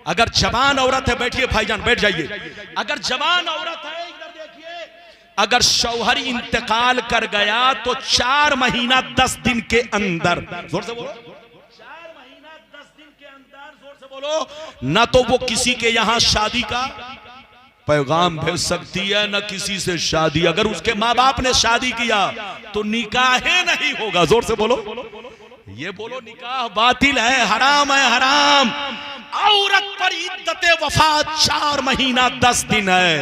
अगर जवान औरत है, बैठिए भाईजान, बैठ जाइए। अगर जवान औरत है, इधर देखिए, अगर शौहर इंतकाल कर गया तो 4 महीना 10 दिन के अंदर, जोर से बोलो, 4 महीना 10 दिन के अंदर, जोर से बोलो, ना तो वो किसी के यहां शादी का पैगाम भेज सकती है, न किसी से शादी। अगर उसके माँ बाप ने शादी किया तो निकाहे नहीं होगा। जोर से बोलो, ये बोलो, निकाह बातिल है, हराम है, हराम। औरत पर इद्दते वफात 4 महीना 10 दिन है।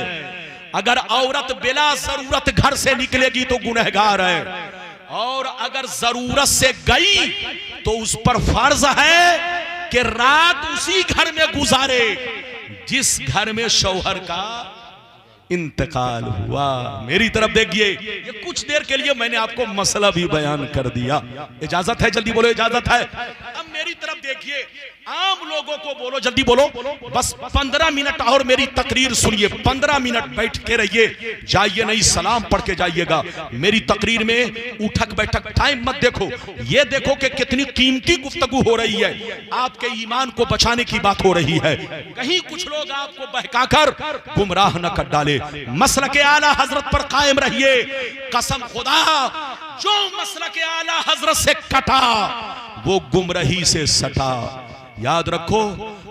अगर औरत बिला जरूरत घर से निकलेगी तो गुनहगार है, और अगर जरूरत से गई तो उस पर फर्ज है कि रात उसी घर में गुजारे जिस घर में शौहर का इंतकाल हुआ। मेरी तरफ देखिए, ये कुछ देर के लिए मैंने आपको मसला भी बयान कर दिया। इजाजत है? जल्दी बोलो, इजाजत है? अब मेरी तरफ देखिए, आम लोगों को बोलो, जल्दी बोलो, बस 15 मिनट और मेरी तकरीर सुनिए। 15 मिनट बैठ के रहिए, जाइए नहीं, सलाम पढ़ के जाइएगा। मेरी तकरीर में उठक बैठक टाइम मत देखो, ये देखो कि कितनी कीमती गुफ्तगू हो रही है, आपके ईमान को बचाने की बात हो रही है। कहीं कुछ लोग आपको बहकाकर गुमराह न कर डाले। मसलके आला हजरत पर कायम रहिए। कसम खुदा, जो मसलके आला हजरत से कटा वो गुमराही से सटा। याद रखो,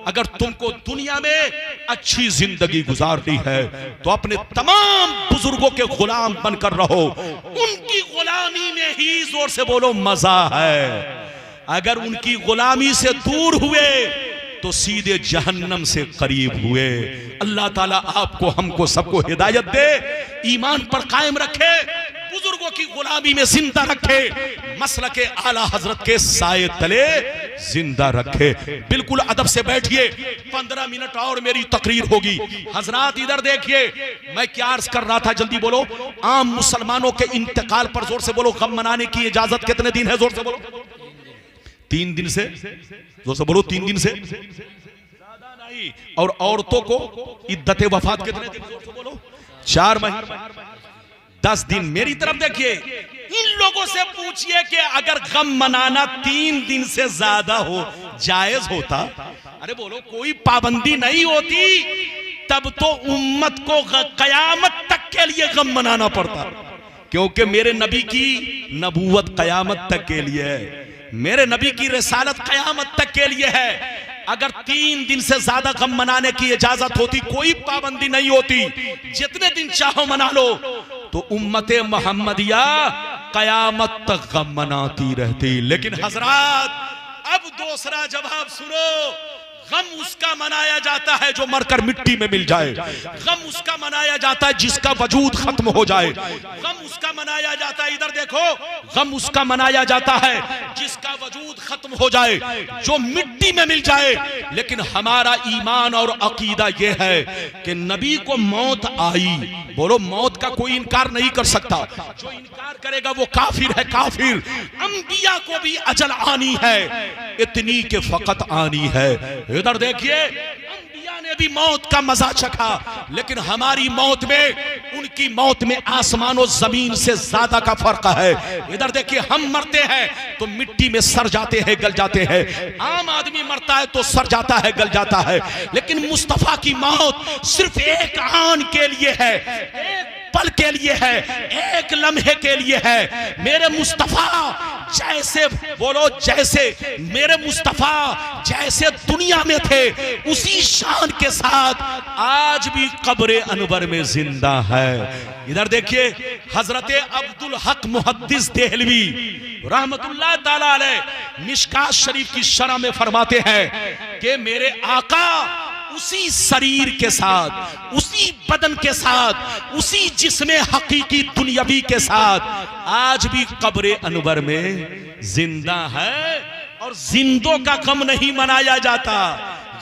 अगर तुमको दुनिया में अच्छी जिंदगी गुजारनी है तो अपने तमाम बुजुर्गों के गुलाम बनकर रहो। उनकी गुलामी में ही, जोर से बोलो, मजा है। अगर उनकी गुलामी से दूर हुए तो सीधे जहन्नम से करीब हुए। अल्लाह ताला आपको हमको सबको हिदायत दे, ईमान पर कायम रखे, बुजुर्गों की गुलामी में जिंदा रखे, मसलके आला हजरत के साए तले जिंदा रखे। बिल्कुल अदब से बैठिए, 15 मिनट और मेरी तकरीर होगी। हजरात इधर देखिए, मैं क्या अर्ज कर रहा था, जल्दी बोलो। आम मुसलमानों के इंतकाल पर जोर से बोलो, गम मनाने की इजाजत कितने दिन है? जोर से बोलो। 3 दिन से, जोर से बोलो, 3 दिन से ज्यादा नहीं। और औरतों को इद्दत वफात कितने दिन? जोर से बोलो, 4 महीने 10 दिन। मेरी तरफ देखिए, इन लोगों से पूछिए कि अगर गम मनाना 3 दिन से ज्यादा हो जायज होता, अरे बोलो, कोई पाबंदी नहीं होती, तब तो उम्मत को कयामत तक के लिए गम मनाना पड़ता। क्योंकि मेरे नबी की नबूवत कयामत तक के लिए है, मेरे नबी की रिसालत कयामत तक के लिए है। अगर 3 दिन से ज्यादा गम मनाने की इजाजत होती, कोई पाबंदी नहीं होती, जितने दिन चाहो मना लो, तो उम्मते मोहम्मदिया कयामत तक गम मनाती रहती। लेकिन हजरात, अब दूसरा जवाब सुनो। गम उसका मनाया जाता है जो मरकर मिट्टी में मिल जाए। गम उसका मनाया जाता है जिसका वजूद खत्म हो जाए। गम उसका मनाया जाता है, इधर देखो, गम उसका मनाया जाता है जिसका वजूद खत्म हो जाए, जो मिट्टी में मिल जाए। लेकिन हमारा ईमान और अकीदा यह है कि नबी को मौत आई, बोलो, मौत का कोई इनकार नहीं कर सकता। जो इनकार करेगा वो काफिर है, काफिर। अंबिया को भी अजल आनी है, इतनी के फकत आनी है। इधर देखिए, अंबिया ने भी मौत का मजा चखा, लेकिन हमारी मौत में, उनकी मौत में आसमान और जमीन से ज्यादा का फर्क है। इधर देखिए, हम मरते हैं तो मिट्टी में सड़ जाते हैं, गल जाते हैं। आम आदमी मरता है तो सड़ जाता है, गल जाता है। लेकिन मुस्तफा की मौत सिर्फ एक आन के लिए है, एक पल के लिए है, एक लम्हे के लिए है। मेरे मुस्तफा जैसे, बोलो, जैसे मेरे मुस्तफा जैसे दुनिया में थे, उसी शान के साथ आज भी कब्र अनवर में जिंदा है। इधर देखिए, हजरत अब्दुल हक मुहद्दिस देहलवी रहमतुल्लाह ताला अलैह मिशकात शरीफ की शरह में फरमाते हैं कि मेरे आका उसी शरीर के साथ, उसी बदन के साथ, उसी जिस्म हकीकी दुनियावी के साथ आज भी कब्र अनवर में जिंदा है। और जिंदों का गम नहीं मनाया जाता।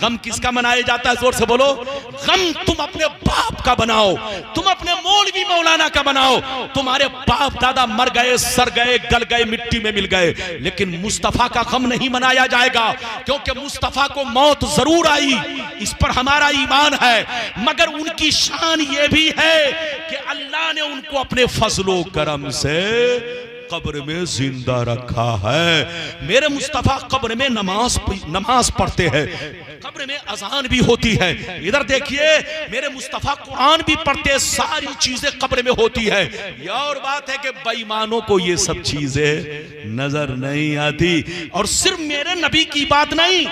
गम किसका मनाया जाता है? जोर से बोलो। गम तुम अपने बाप का बनाओ, तुम अपने मौलवी मौलाना का बनाओ। तुम्हारे बाप दादा मर गए, सर गए, गल गए, मिट्टी में मिल गए, लेकिन मुस्तफा का गम नहीं मनाया जाएगा, क्योंकि मुस्तफा को मौत जरूर आई, इस पर हमारा ईमान है। मगर उनकी शान ये भी है कि अल्लाह ने उनको अपने फजलो करम से कब्र में जिंदा रखा है। मेरे मुस्तफा कब्र में नमाज पढ़ते हैं, कब्र में अजान भी होती है। इधर देखिए, मेरे मुस्तफा कुरान भी पढ़ते हैं, सारी चीजें कब्र में होती है। यह और बात है कि बेईमानों को ये सब चीजें नजर नहीं आती। और सिर्फ मेरे नबी की बात नहीं,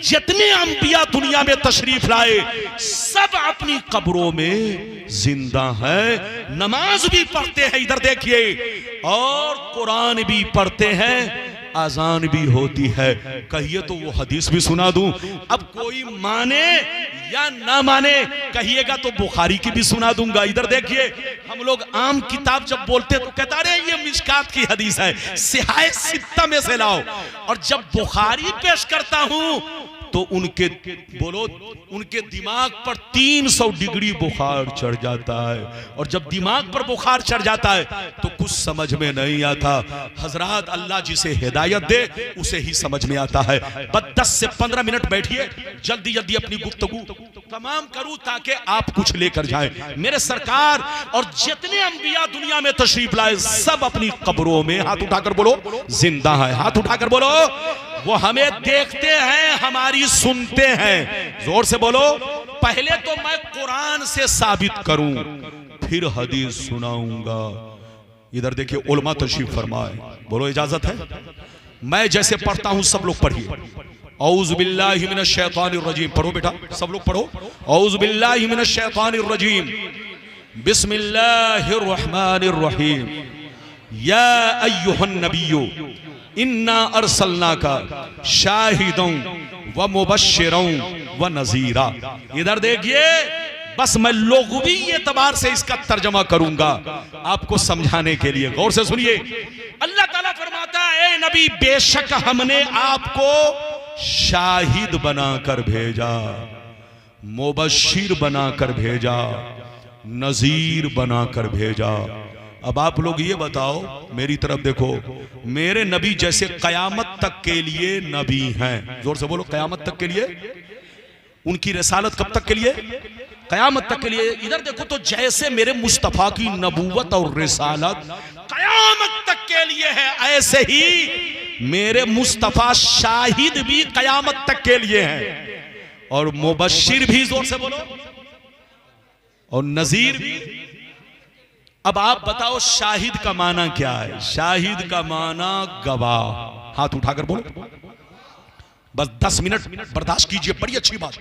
जितने अंबिया दुनिया में तशरीफ लाए, सब अपनी कब्रों में जिंदा है। नमाज भी पढ़ते हैं, इधर देखिए, और कुरान भी पढ़ते हैं, आजान भी होती है। कहिए तो वो हदीस भी सुना दूं। अब कोई माने या ना माने, कहिएगा तो बुखारी की भी सुना दूंगा। इधर देखिए, हम लोग आम किताब जब बोलते तो कहता रहे ये मिशकात की हदीस है, सिहाए सित्ता में से लाओ। और जब बुखारी पेश करता हूं तो उनके, बोलो, उनके दिमाग पर 300 डिग्री बुखार चढ़ जाता है। और जब दिमाग पर बुखार चढ़ जाता है तो कुछ समझ में नहीं आता। हजरात, अल्लाह जिसे हिदायत दे उसे ही समझ में आता है। बस 10 से 15 मिनट बैठिए, जल्दी जल्दी अपनी गुफ्तगू तमाम करूं ताकि आप कुछ लेकर जाएं। मेरे सरकार और जितने अंबिया दुनिया में तशरीफ लाए, सब अपनी कब्रों में, हाथ उठाकर बोलो, जिंदा है। हाथ उठाकर बोलो। वो हमें देखते हैं, हमारी सुनते हैं। जोर से बोलो। पहले तो मैं कुरान से साबित करूं, फिर हदीस सुनाऊंगा। इधर देखिए, उलमा तशरीफ फरमाए, बोलो, इजाजत है? मैं जैसे पढ़ता हूं सब लोग पढ़िए। औज़ु बिल्लाहि मिनश शैतानिर रजीम। पढ़ो बेटा, सब लोग पढ़ो। औज़ु बिल्लाहि मिनश शैतानिर रजीम, बिस्मिल्लाहिर रहमानिर रहीम। या अय्युहन नबिय्यु इन्ना अरसलना का शाहिदों व मुबश्शिरों व नजीरा। इधर देखिए, बस मैं लुग़वी एतबार से इसका तर्जमा करूंगा आपको समझाने के लिए। गौर से सुनिए, अल्लाह ताला फरमाता है, ए नबी बेशक हमने आपको शाहिद बनाकर भेजा, मुबश्शिर बनाकर भेजा, नजीर बनाकर भेजा। अब आप लोग ये बताओ, मेरी तरफ देखो, मेरे नबी जैसे कयामत तक के लिए नबी हैं। जोर से बोलो, कयामत तक के लिए। उनकी रिसालत कब तक के लिए? कयामत तक के लिए। इधर देखो तो जैसे मेरे मुस्तफा की नबूवत और रिसालत कयामत तक के लिए है, ऐसे ही मेरे मुस्तफा शाहिद भी कयामत तक के लिए है, और मुबश्शिर भी, जोर से बोलो, और नजीर भी। अब आप बताओ शाहिद का माना क्या है? शाहिद का माना गवाह। हाथ उठाकर बोलो, बस 10 मिनट बर्दाश्त कीजिए, बड़ी अच्छी बात।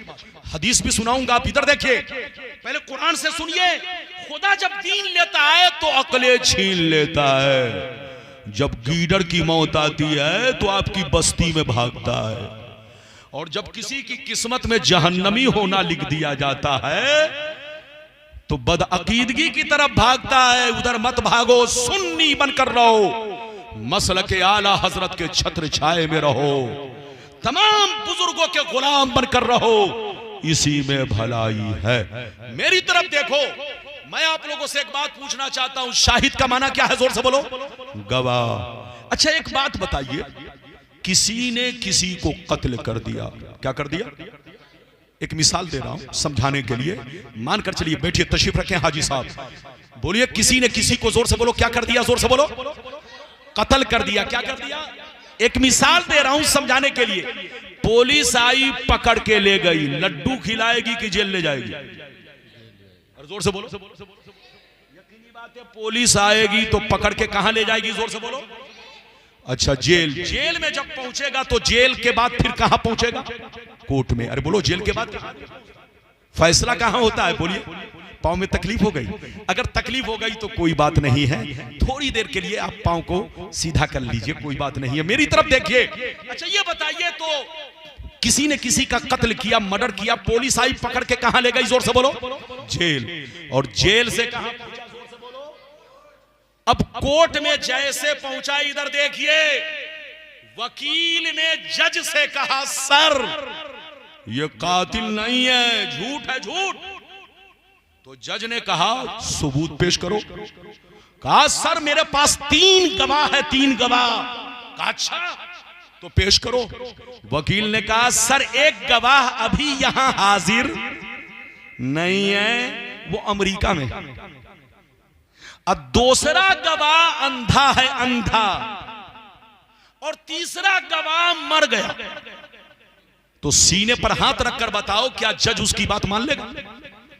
हदीस भी सुनाऊंगा, आप इधर देखिए, पहले कुरान से सुनिए। खुदा जब दीन लेता है तो अकले छीन लेता है। जब गीदड़ की मौत आती है तो आपकी बस्ती में भागता है, और जब किसी की किस्मत में जहन्नमी होना लिख दिया जाता है तो बदअकीदगी की तरफ भागता है। उधर मत भागो, सुन्नी बनकर रहो, मसलक आला हजरत के छत्र छाए में रहो, तमाम बुजुर्गों के गुलाम बनकर रहो, इसी में भलाई है। मेरी तरफ देखो, मैं आप लोगों से एक बात पूछना चाहता हूं, शाहिद का माना क्या है? जोर से बोलो, गवाह। अच्छा एक बात बताइए, किसी ने किसी को कत्ल कर दिया, क्या कर दिया? एक मिसाल दे रहा हूं समझाने के लिए, मानकर चलिए, बैठिए, तशरीफ रखें हाजी साहब, बोलिए, किसी ने किसी को, जोर से बोलो, क्या कर दिया? जोर से बोलो, कत्ल कर दिया। क्या कर दिया? एक मिसाल दे रहा हूं समझाने के लिए। पुलिस आई, पकड़ के ले गई, लड्डू खिलाएगी कि जेल ले जाएगी? और जोर से बोलो, यकीनी बात है, पुलिस आएगी तो पकड़ के कहां ले जाएगी? जोर से बोलो। अच्छा, जेल। जेल में जब पहुंचेगा तो जेल के बाद फिर कहां पहुंचेगा? कोर्ट में। अरे बोलो, जेल के बाद फैसला कहां होता है? बोलिए। पांव में तकलीफ हो गई? अगर तकलीफ हो गई तो कोई बात नहीं है, थोड़ी देर के लिए आप पांव को सीधा कर लीजिए, कोई बात नहीं है। मेरी तरफ देखिए। अच्छा ये बताइए, तो किसी ने किसी का कत्ल किया, मर्डर किया, पुलिस आई, पकड़ के कहां ले गई? जोर से बोलो, जेल। और जेल से कहां पहुंचा? जोर से बोलो। अब कोर्ट में जैसे पहुंचा, इधर देखिए, वकील ने जज से कहा, सर ये कातिल नहीं है, झूठ है, झूठ। तो जज ने कहा, सबूत पेश करो। कहा, सर मेरे पास 3 गवाह है, 3 गवाह। कहा, अच्छा तो पेश करो। वकील ने कहा, सर एक गवाह अभी यहां हाजिर नहीं है, वो अमेरिका में। अब दूसरा गवाह अंधा है, अंधा, और तीसरा गवाह मर गया। तो सीने पर हाथ रखकर बताओ, क्या जज उसकी बात मान लेगा?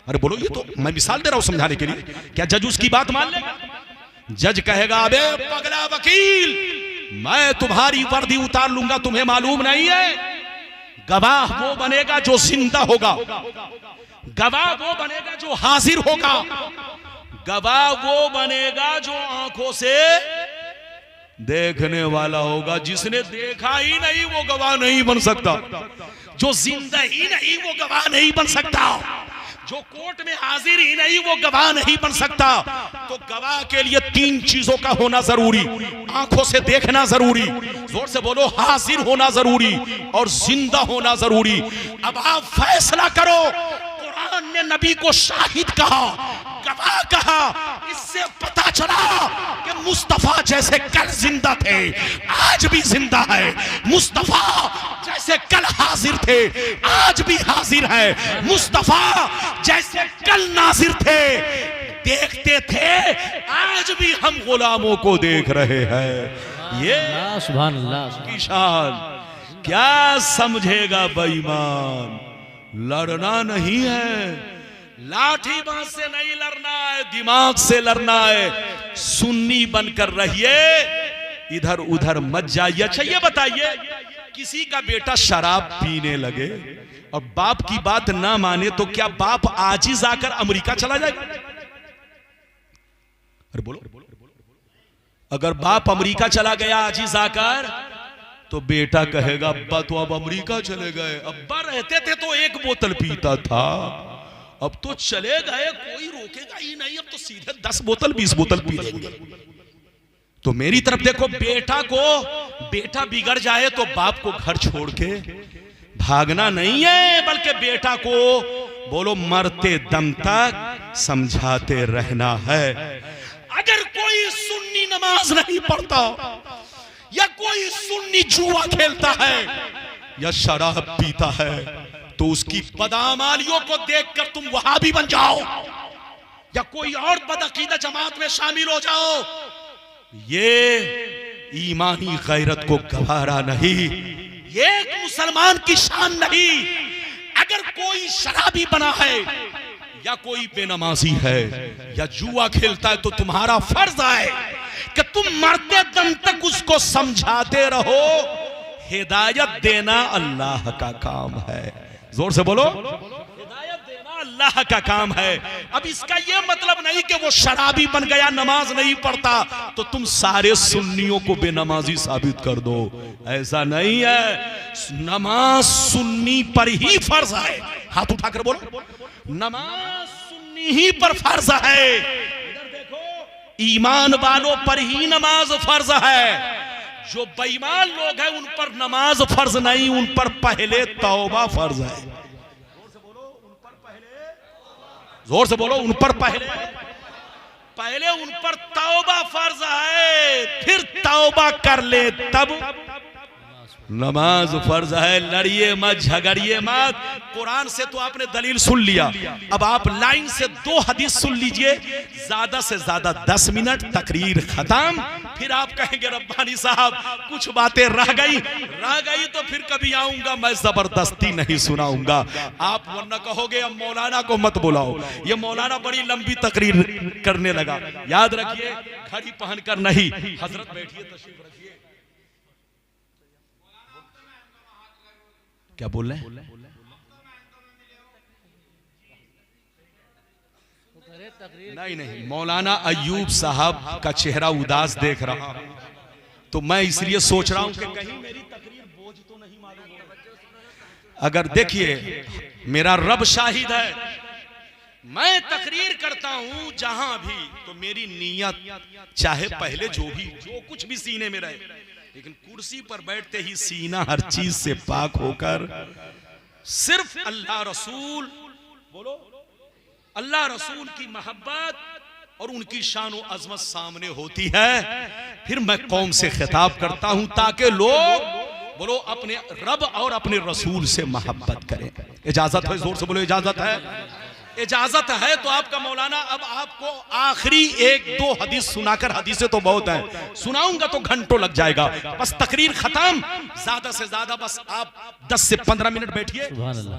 अरे बोलो, ये तो मैं मिसाल दे रहा हूं समझाने के लिए, क्या जज उसकी बात मान लेगा? जज कहेगा, अबे पगला वकील, मैं तुम्हारी वर्दी उतार लूंगा, तुम्हें मालूम नहीं है? गवाह वो बनेगा जो जिंदा होगा, गवाह वो बनेगा जो हाजिर होगा, गवाह वो बनेगा जो आंखों से देखने वाला होगा। जिसने देखा ही नहीं वो गवाह नहीं बन सकता, जो जिंदा ही नहीं वो गवाह नहीं बन सकता, जो कोर्ट में हाजिर ही नहीं वो गवाह नहीं बन सकता। तो गवाह के लिए 3 चीजों का होना जरूरी, आंखों से देखना जरूरी, जोर से बोलो, हाजिर होना जरूरी, और जिंदा होना जरूरी। अब आप फैसला करो, कुरान ने नबी को शाहिद कहा, गवाह कहा, इससे पता चला कि मुस्तफा जैसे कल जिंदा थे आज भी जिंदा है, मुस्तफा जैसे कल हाजिर थे आज भी हाजिर है, मुस्तफा जैसे कल नाजिर थे, देखते थे, आज भी हम गुलामों को देख रहे हैं। ये सुभान अल्लाह की शान। क्या समझेगा बेईमान? लड़ना नहीं है, लाठी बांस से नहीं लड़ना है, दिमाग से लड़ना है। सुन्नी बनकर रहिए, इधर उधर मत जाइए। अच्छा ये बताइए, किसी का बेटा शराब पीने लगे और बाप की बात ना माने तो क्या बाप आज ही जाकर अमेरिका चला जाएगा? अरे बोलो, अगर बाप अमेरिका चला गया आज ही जाकर तो बेटा कहेगा अब्बा तो अब अमेरिका चले गए, अब्बा रहते थे तो एक बोतल पीता था, अब तो चले गए कोई रोकेगा ही नहीं, अब तो सीधे 10 बोतल 20 बोतल पी लेंगे। तो मेरी तरफ देखो, बेटा बिगड़ जाए तो बाप को घर छोड़ के भागना नहीं है, बल्कि बेटा को बोलो मरते दम तक समझाते रहना है। अगर कोई सुन्नी नमाज नहीं पढ़ता, या कोई सुन्नी जुआ खेलता है, या शराब पीता है, तो उसकी बदआमालियों को देखकर तुम वहाबी बन जाओ, या कोई और बदअकीदा जमात में शामिल हो जाओ, ये ईमानी गैरत को गवारा नहीं, ये एक मुसलमान की शान नहीं। अगर कोई शराबी बना है, या कोई बेनमाजी है, या जुआ खेलता है, तो तुम्हारा फर्ज है कि तुम मरते दम तक उसको समझाते रहो। हिदायत देना अल्लाह का काम है। जोर से बोलो, हिदायत देना अल्लाह का काम है। अब इसका यह मतलब नहीं कि वो शराबी बन गया, नमाज नहीं पढ़ता, तो तुम सारे सुन्नियों को बेनमाजी साबित कर दो, ऐसा नहीं है। नमाज सुन्नी पर ही फर्ज है। हाथ उठाकर बोलो, नमाज सुन्नी ही पर फर्ज है। इधर देखो, ईमान वालों पर ही नमाज फर्ज है। जो बेईमान लोग हैं उन पर नमाज फर्ज नहीं, उन पर पहले तौबा फर्ज है। जोर से बोलो, उन पर पहले उन पर तौबा फर्ज है, फिर तौबा कर ले तब नमाज फर्ज है। लड़िए मत, झगड़िए मत। कुरान से तो आपने दलील सुन लिया, अब आप लाइन से 2 हदीस सुन लीजिए, ज्यादा से ज्यादा 10 मिनट, तकरीर खत्म। फिर आप कहेंगे रब्बानी साहब कुछ बातें रह गई तो फिर कभी आऊंगा, मैं जबरदस्ती नहीं सुनाऊंगा। आप वरना कहोगे अब मौलाना को मत बुलाओ, ये मौलाना बड़ी लंबी तकरीर करने लगा। याद रखिए, घड़ी पहनकर नहीं। हजरत बैठिए, तशरीफ रखिए। क्या बोल रहे हैं? नहीं, मौलाना अय्यूब साहब का चेहरा उदास देख रहा हूं, तो मैं इसलिए सोच रहा हूं कि कहीं मेरी तकरीर बोझ तो नहीं मालूम। अगर देखिए, मेरा रब शाहिद है, मैं तकरीर करता हूं जहां भी, तो मेरी नीयत चाहे पहले जो कुछ भी सीने में रहे, लेकिन कुर्सी पर बैठते ही सीना हर चीज से पाक होकर सिर्फ अल्लाह रसूल, बोलो, अल्लाह रसूल की मोहब्बत और उनकी शान और अजमत सामने होती है। फिर मैं कौम से खिताब करता हूं ताकि लोग, बोलो, अपने रब और अपने रसूल से मोहब्बत करें। इजाजत है? जोर से बोलो, इजाजत है? इजाजत है तो आपका मौलाना अब आपको आखिरी 1-2 हदीस सुनाकर, हदीसें तो बहुत हैं, सुनाऊंगा तो घंटों लग जाएगा, बस तकरीर खत्म। ज्यादा से ज्यादा बस आप 10 से 15 मिनट बैठिए। सुभान अल्लाह।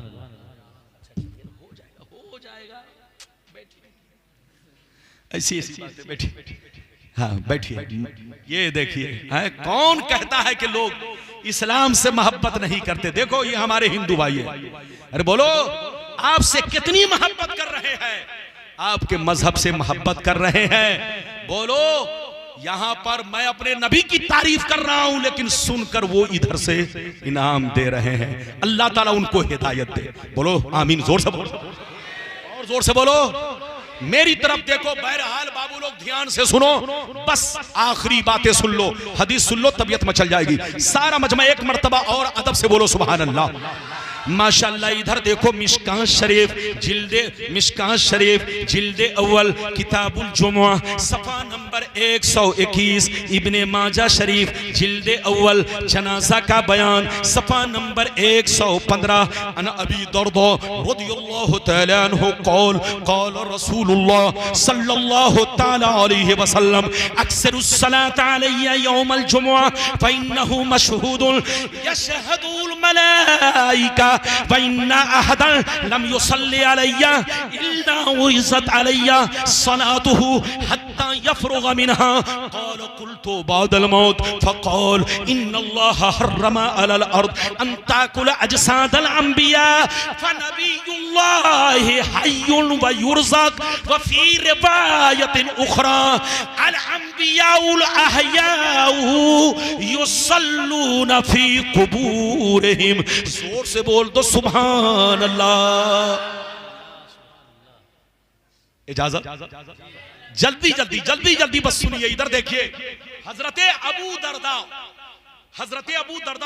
हो जाएगा, ऐसी बातें, बैठिए। हाँ बैठिए। ये देखिए, कौन कहता है कि लोग इस्लाम से मोहब्बत नहीं करते? देखो, ये हमारे हिंदू भाई है। अरे बोलो, आपसे कितनी मोहब्बत कर रहे हैं, आपके मजहब से मोहब्बत कर रहे हैं। बोलो, यहां पर मैं अपने नबी की तारीफ कर रहा हूं, लेकिन सुनकर वो इधर से इनाम दे रहे हैं। अल्लाह ताला उनको हिदायत दे। बोलो आमीन। जोर से बोलो, और जोर से बोलो। मेरी तरफ देखो। बहरहाल बाबू लोग ध्यान से सुनो, बस आखिरी बातें सुन लो, हदीस सुन लो, तबीयत मचल जाएगी। सारा मजमा एक मर्तबा और अदब से बोलो सुभान अल्लाह, माशाअल्लाह। इधर देखो, मिशकात शरीफ जिल्दे अव्वल, किताबुल जुमुआ, सफा नंबर 121। इब्ने माजा शरीफ जिल्दे अव्वल, जनाजा का बयान, सफा नंबर 115। अन अबी दर्दा रदियल्लाहु तआला अन्हु क़ाल क़ाल रसूलुल्लाह सल्लल्लाहु तआला अलैहि वसल्लम अक्सरुस सलात अलैया यौमल जुमुआ फ़इन्नहु मशहूदुन यशहदुल मलाइका वइन्ना अहदन लम युसल्ली अलैया इल्ला उरिज़त अलैया सलातुहु हत्ता यफरुग मिनहा क़ाल क़ुल्तु बअदल मौत फ़क़ाल इन्नल्लाह हर्रमा अलल अर्द अन ताकुल अजसादल अंबिया फनबियुल्लाहि हय्युन व युरज़क़ व फ़ी रिवायतिन उख़रा अल अंबियाउल अहयाउ युसल्लूना फ़ी क़ुबूरिहिम। जोर से बोल दो सुभान अल्लाह। इजाजत, जल्दी जल्दी जल्दी जल्दी बस सुनिए, इधर देखिए। हजरते अबू दरदा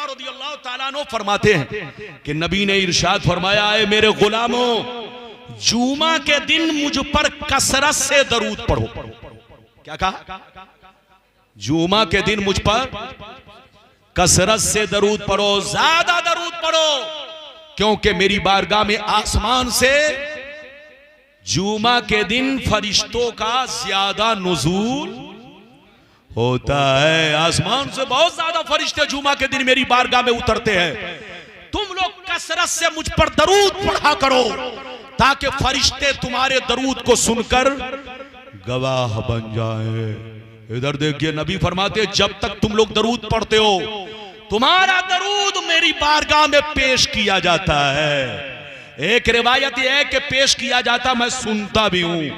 रज़ियल्लाहु ताला अन्हु फरमाते हैं कि नबी ने इरशाद फरमाया, है मेरे गुलामों, जुमा के दिन मुझ पर कसरत से दरूद पढ़ो। क्या कहा? जुमा के दिन मुझ पर कसरत से दरूद पढ़ो, ज्यादा दरूद पढ़ो, क्योंकि मेरी बारगाह में आसमान से जुमा के दिन फरिश्तों का ज्यादा नुज़ूल होता है। आसमान से बहुत ज्यादा फरिश्ते जुमा के दिन मेरी बारगाह में उतरते हैं। तुम लोग कसरत से मुझ पर दरूद पढ़ा करो ताकि फरिश्ते तुम्हारे दरूद को सुनकर गवाह बन जाएं। इधर देखिए, नबी फरमाते जब तक तुम लोग दरूद पढ़ते हो तुम्हारा दरूद मेरी बारगाह में पेश किया जाता है। एक रिवायत यह है कि पेश किया जाता मैं सुनता भी हूं,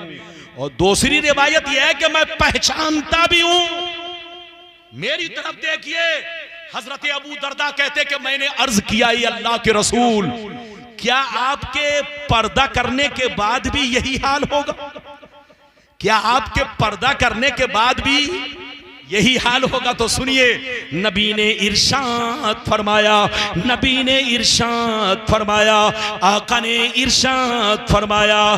और दूसरी रिवायत यह है कि मैं पहचानता भी हूं। मेरी तरफ देखिए, हजरत अबू दरदा कहते कि मैंने अर्ज किया, ये अल्लाह के रसूल, क्या आपके पर्दा करने के बाद भी यही हाल होगा? क्या आपके पर्दा करने के बाद भी यही हाल होगा? तो सुनिए, नबी ने इरशाद फरमाया, आका ने इरशाद फरमाया,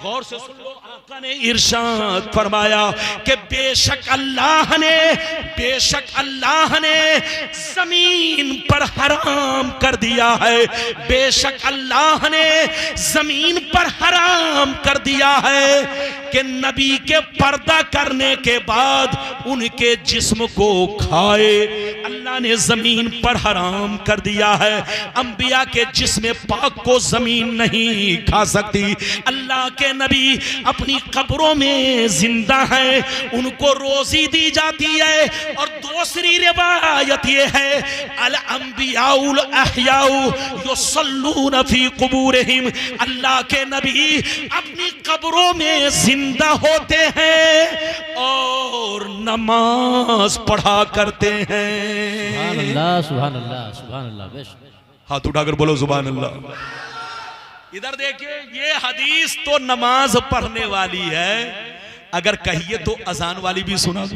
गौर से सुन लो, आका ने इरशाद फरमाया कि बेशक अल्लाह ने जमीन पर हराम कर दिया है, बेशक अल्लाह ने जमीन पर हराम कर दिया है कि नबी के पर्दा करने के बाद उनके जिस्म को खाए। अल्लाह ने जमीन पर हराम कर दिया है। अंबिया के जिस्म पाक को जमीन नहीं खा सकती। अल्लाह के नबी अपनी कब्रों में जिंदा हैं, उनको रोजी दी जाती है। और दूसरी रिवायत ये है, अल अंबियाउल अहयाउ युसल्लूना फी कुबूरिहिम, अल्लाह के नबी अपनी कब्रों में जिंदा होते हैं और नमाज पढ़ा करते हैं। सुभान अल्लाह, सुभान अल्लाह, सुभान अल्लाह। हाथ उठाकर बोलो सुभान अल्लाह। इधर देखिए, ये हदीस तो नमाज पढ़ने वाली है, अगर कहिए तो अजान वाली भी सुना दो।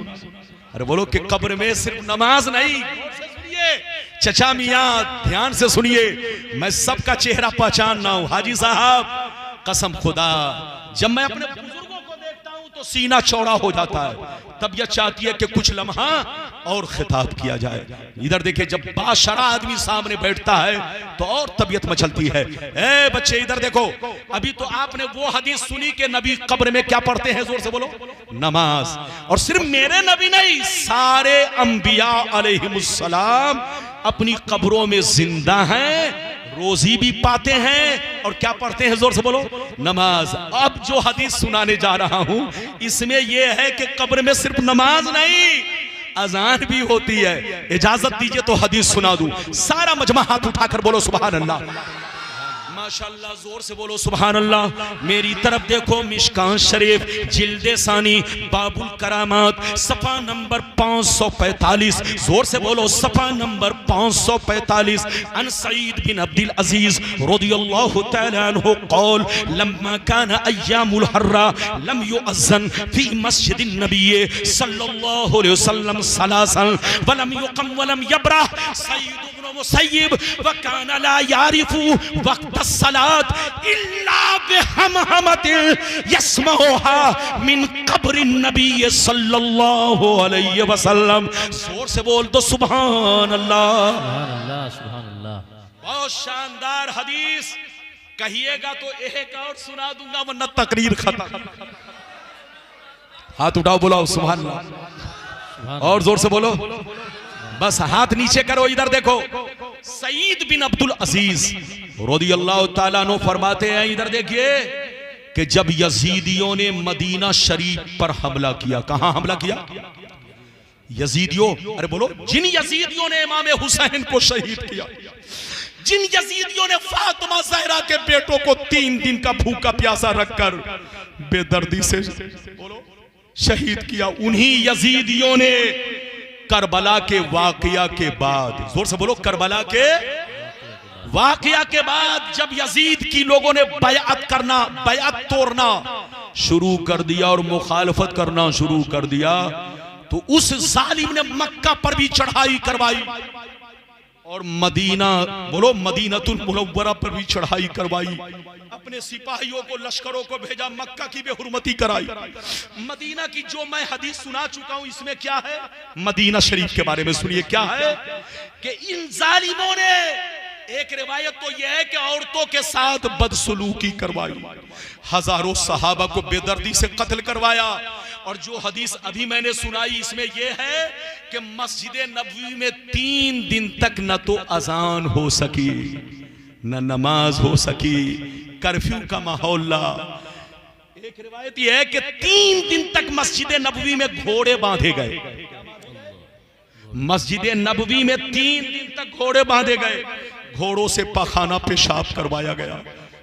अरे बोलो कि कब्र में सिर्फ नमाज नहीं। सुनिए चचा मियाँ, ध्यान से सुनिए, मैं सबका चेहरा पहचानना हूं। हाजी साहब, कसम खुदा, जब मैं अपने बुजुर्गों को देखता हूं तो सीना चौड़ा हो जाता है। तबीयत चाहती है कि कुछ लम्हा और खिताब किया जाए। इधर देखिए, जब बाशरा आदमी सामने बैठता है तो और तबीयत मचलती है। ए बच्चे इधर देखो, अभी तो आपने वो हदीस सुनी कि नबी कब्र में क्या पढ़ते हैं? जोर से बोलो, नमाज। और सिर्फ मेरे नबी नहीं, सारे अंबिया अलैहिमुस्सलाम अपनी कब्रों में जिंदा हैं, रोजी भी पाते हैं, और क्या पढ़ते हैं? जोर से बोलो, नमाज। अब जो हदीस सुनाने जा रहा हूं इसमें यह है कि कब्र में सिर्फ नमाज नहीं, अजान भी होती है। इजाजत दीजिए तो हदीस सुना दूं। सारा मजमा हाथ उठाकर बोलो सुभान अल्लाह। माशाअल्लाह, जोर से बोलो सुभान अल्लाह। मेरी तरफ देखो, मिशकान शरीफ जिल्दे सानी बाबुल करामात सफा नंबर 545। जोर से बोलो, सफा नंबर 545। अन सईद बिन अब्दुल अजीज रज़ियल्लाहु तआला अन्हु क़ाल लम्मा कान अय्यामुल हर्रा लम युअज़्ज़न फी मस्जिदिन नबी सल्लल्लाहु अलैहि वसल्लम सलासन व लम युक़म व लम यबरह सईद इब्न मुसय्यिब व कान ला यारिफु वक्त सलात इल्ला बिहमहमतिन यस्मऊहा मिन कब्रि नबी सल्लल्लाहु अलैहि वसल्लम। जोर से बोल दो सुभान अल्लाह, सुभान अल्लाह, सुभान अल्लाह। बहुत शानदार हदीस, कहिएगा तो एक और सुना दूंगा वरना तकरीर खत्म। हाथ उठाओ, बोलो सुभान अल्लाह, और जोर से बोलो। बस हाथ नीचे करो। इधर देखो, सईद बिन अब्दुल अजीज रज़ियल्लाहु ताला अन्हु फरमाते हैं, इधर देखिए कि जब यजीदियों ने मदीना शरीफ पर हमला किया, कहां हमला किया? यजीदियों, अरे बोलो, जिन यजीदियों ने इमाम हुसैन को शहीद किया, जिन यजीदियों ने फातिमा ज़हरा के बेटों को 3 दिन का भूखा प्यासा रखकर बेदर्दी से बोलो शहीद किया, उन्हीं यजीदियों ने करबला के वाकया के बाद, जोर से बोलो, करबला के वाकया के बाद जब यजीद की लोगों ने बैअत करना, बैअत तोड़ना शुरू कर दिया और मुखालफत करना शुरू कर दिया, तो उस जालिम ने मक्का पर भी चढ़ाई करवाई और मदीना, बोलो, मदीनतुल मुनव्वरा पर भी चढ़ाई करवाई। अपने सिपाहियों को, लश्करों को भेजा, मक्का की बेहुरमती कराई। मदीना की जो मैं हदीस सुना चुका हूं, इसमें क्या है? मदीना शरीफ के बारे में सुनिए क्या है कि इन जालिमों ने, एक रिवायत तो यह है कि औरतों के साथ बदसलूकी करवाई, हजारों सहाबा को बेदर्दी से कत्ल करवाया। और जो हदीस अभी मैंने सुनाई, इसमें यह है कि मस्जिद नबवी में 3 दिन तक न तो अजान हो सकी, न नमाज हो सकी, कर्फ्यू का माहौल। एक रिवायत यह है कि 3 दिन तक मस्जिद नबवी में घोड़े बांधे गए, मस्जिद नबवी में 3 दिन तक घोड़े बांधे गए, घोड़ों से पखाना पेशाब करवाया गया,